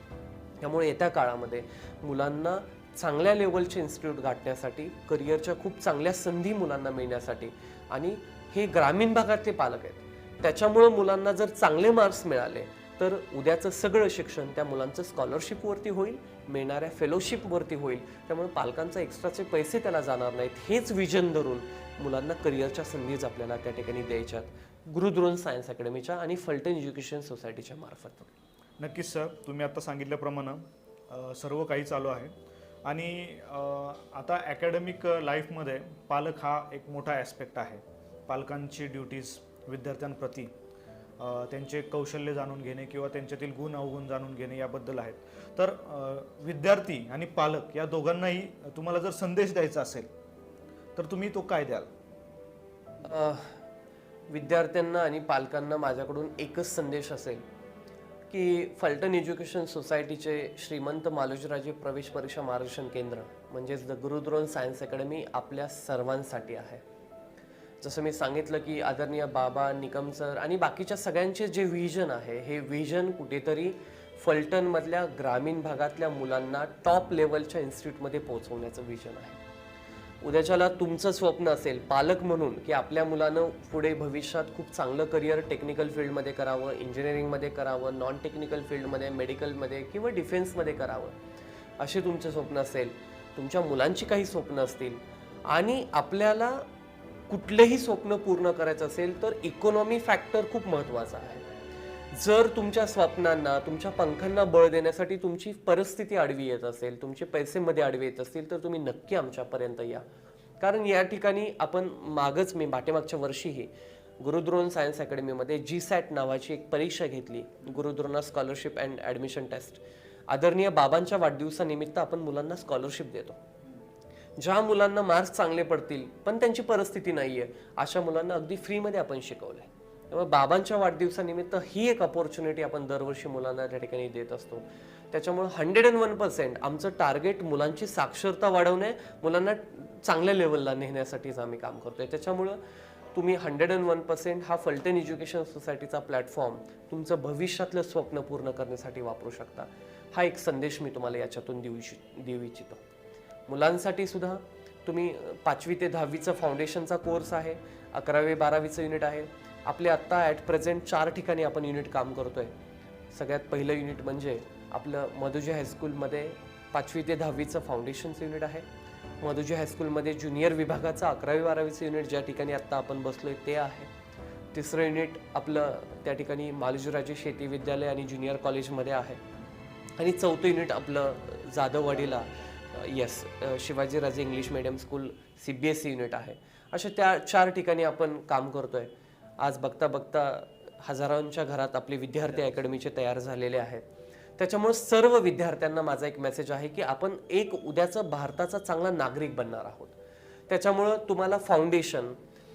त्यामुळे येत्या काळामध्ये मुलांना चांगल्या लेवलचे इन्स्टिट्यूट गाठण्यासाठी, करिअरच्या खूप चांगल्या संधी मुलांना मिळण्यासाठी, आणि हे ग्रामीण भागातले पालक आहेत, त्याच्यामुळं मुलांना जर चांगले मार्क्स मिळाले तर उद्याचं सगळं शिक्षण त्या मुलांचं स्कॉलरशिपवरती होईल, मिळणाऱ्या फेलोशिपवरती होईल. त्यामुळे पालकांचा एक्स्ट्राचे पैसे त्याला जाणार नाहीत. हेच विजन धरून मुलांना करिअरच्या संधीच आपल्याला त्या ठिकाणी द्यायच्यात गुरुद्रोण सायन्स अकॅडमीच्या आणि फलटण एज्युकेशन सोसायटीच्या मार्फत. नक्कीच सर, तुम्ही आता सांगितल्याप्रमाणे सर्व काही चालू आहे. आणि आता अकॅडमिक लाईफमध्ये पालक हा एक मोठा ॲस्पेक्ट आहे. पालकांची ड्युटीज विद्यार्थ्यांप्रती, त्यांचे कौशल्य जाणून घेणे किंवा त्यांच्यातील गुण अवगुण जाणून घेणे याबद्दल आहेत. तर विद्यार्थी आणि पालक या दोघांनाही तुम्हाला जर संदेश द्यायचा असेल तर तुम्ही तो काय द्याल? विद्यार्थ्यांना आणि पालकांना माझ्याकडून एकच संदेश असेल की फलटण एज्युकेशन सोसायटीचे श्रीमंत मालोजीराजे प्रवेश परीक्षा मार्गदर्शन केंद्र म्हणजेच द गुरुद्रोण सायन्स अकॅडमी आपल्या सर्वांसाठी आहे. जसं मी सांगितलं की आदरणीय बाबा निकम सर आणि बाकीच्या सगळ्यांचे जे व्हिजन आहे, हे व्हिजन कुठेतरी फलटणमधल्या ग्रामीण भागातल्या मुलांना टॉप लेवलच्या इन्स्टिट्यूटमध्ये पोहोचवण्याचं व्हिजन आहे. उद्याच्याला तुमचं स्वप्न असेल पालक म्हणून की आपल्या मुलानं पुढे भविष्यात खूप चांगलं करिअर टेक्निकल फील्डमध्ये करावं, इंजिनिअरिंगमध्ये करावं, नॉन टेक्निकल फील्डमध्ये, मेडिकलमध्ये किंवा डिफेन्समध्ये करावं, असे तुमचे स्वप्न असेल, तुमच्या मुलांची काही स्वप्न असतील आणि आपल्याला कुठलेही स्वप्न पूर्ण करायचं असेल तर इकॉनॉमी फॅक्टर खूप महत्त्वाचा आहे. जर तुमच्या स्वप्नांना, तुमच्या पंखांना बळ देण्यासाठी तुमची परिस्थिती आडवी येत असेल, तुमचे पैसे मध्ये आडवे येत असतील तर तुम्ही नक्की आमच्यापर्यंत या. कारण या ठिकाणी आपण मी पाठीमागच्या वर्षीही गुरुद्रोण सायन्स अकॅडमीमध्ये GSAT नावाची एक परीक्षा घेतली, गुरुद्रोणा स्कॉलरशिप अँड ॲडमिशन टेस्ट. आदरणीय बाबांच्या वाढदिवसानिमित्त आपण मुलांना स्कॉलरशिप देतो. ज्या मुलांना मार्क्स चांगले पडतील पण त्यांची परिस्थिती नाहीये, अशा मुलांना अगदी फ्रीमध्ये आपण शिकवलंय. त्यामुळे बाबांच्या वाढदिवसानिमित्त ही एक अपॉर्च्युनिटी आपण दरवर्षी मुलांना त्या ठिकाणी देत असतो. त्याच्यामुळे 101% आमचं टार्गेट मुलांची साक्षरता वाढवणे, मुलांना चांगल्या लेवलला नेण्यासाठीच आम्ही काम करतोय. त्याच्यामुळं तुम्ही 101% हा फलटण एज्युकेशन सोसायटीचा प्लॅटफॉर्म तुमचं भविष्यातलं स्वप्न पूर्ण करण्यासाठी वापरू शकता. हा एक संदेश मी तुम्हाला याच्यातून देऊ इच्छितो. मुलांसाठी सुद्धा तुम्ही 5वी ते 10वीचा फाउंडेशनचा कोर्स आहे, 11वी 12वीचं युनिट आहे. आपले आत्ता ॲट प्रेझेंट 4 ठिकाणी आपण युनिट काम करतोय. सगळ्यात पहिलं युनिट म्हणजे आपलं मधुजी हायस्कूलमध्ये 5वी ते 10वीचं फाउंडेशनचं युनिट आहे. मधुजी हायस्कूलमध्ये ज्युनियर विभागाचं 11वी 12वीचं युनिट ज्या ठिकाणी आत्ता आपण बसलोय ते आहे. तिसरं युनिट आपलं त्या ठिकाणी मालोजीराजे शेती विद्यालय आणि ज्युनियर कॉलेजमध्ये आहे. आणि चौथं युनिट आपलं जाधववाडीला Shivajiraje English medium school CBSE unit आहे. अशा त्या 4 ठिकाणी आपण काम करतोय. आज बघता बघता हजारांच्या घरात आपले विद्यार्थी अकॅडमीचे तयार झालेले आहेत. त्याच्यामुळे सर्व विद्यार्थ्यांना माझा एक मेसेज आहे की आपण एक उद्याचा भारताचा चांगला नागरिक बनणार आहोत. त्याच्यामुळं तुम्हाला फाउंडेशन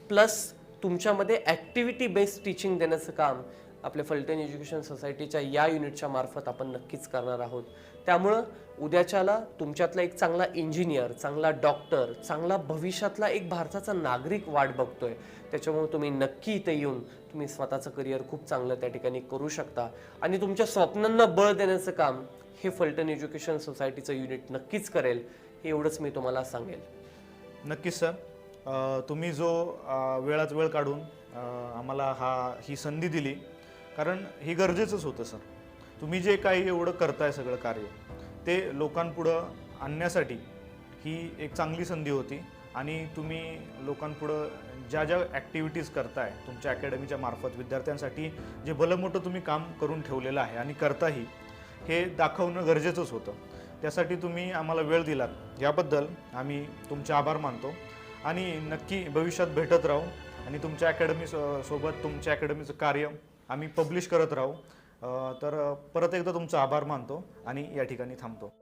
प्लस तुमच्यामध्ये ॲक्टिव्हिटी बेस्ड टीचिंग देण्याचं काम आपल्या फलटण एज्युकेशन सोसायटीच्या या युनिटच्या मार्फत आपण नक्कीच करणार आहोत. त्यामुळं उद्याच्याला तुमच्यातला एक चांगला इंजिनियर, चांगला डॉक्टर, चांगला भविष्यातला एक भारताचा नागरिक वाट बघतोय. त्याच्यामुळे तुम्ही नक्की इथे येऊन तुम्ही स्वतःचं करिअर खूप चांगलं त्या ठिकाणी करू शकता आणि तुमच्या स्वप्नांना बळ देण्याचं काम हे फलटण एज्युकेशन सोसायटीचं युनिट नक्कीच करेल. हे एवढंच मी तुम्हाला सांगेल. नक्कीच सर, तुम्ही जो वेळात वेळ काढून आम्हाला ही संधी दिली, कारण हे गरजेचंच होतं सर. तुम्ही जे काही एवढं करताय सगळं कार्य, ते लोकांपुढं आणण्यासाठी ही एक चांगली संधी होती. आणि तुम्ही लोकांपुढं ज्या ॲक्टिव्हिटीज करताय तुमच्या अकॅडमीच्या मार्फत विद्यार्थ्यांसाठी, जे भलं मोठं तुम्ही काम करून ठेवलेलं आहे आणि करताही, हे दाखवणं गरजेचंच होतं. त्यासाठी तुम्ही आम्हाला वेळ दिलात, याबद्दल आम्ही तुमचे आभार मानतो. आणि नक्की भविष्यात भेटत राहू आणि तुमच्या सोबत तुमच्या अकॅडमीचं कार्य आम्ही पब्लिश करत राहू. तर परत एकदा तुमचा आभार मानतो आणि या ठिकाणी थांबतो.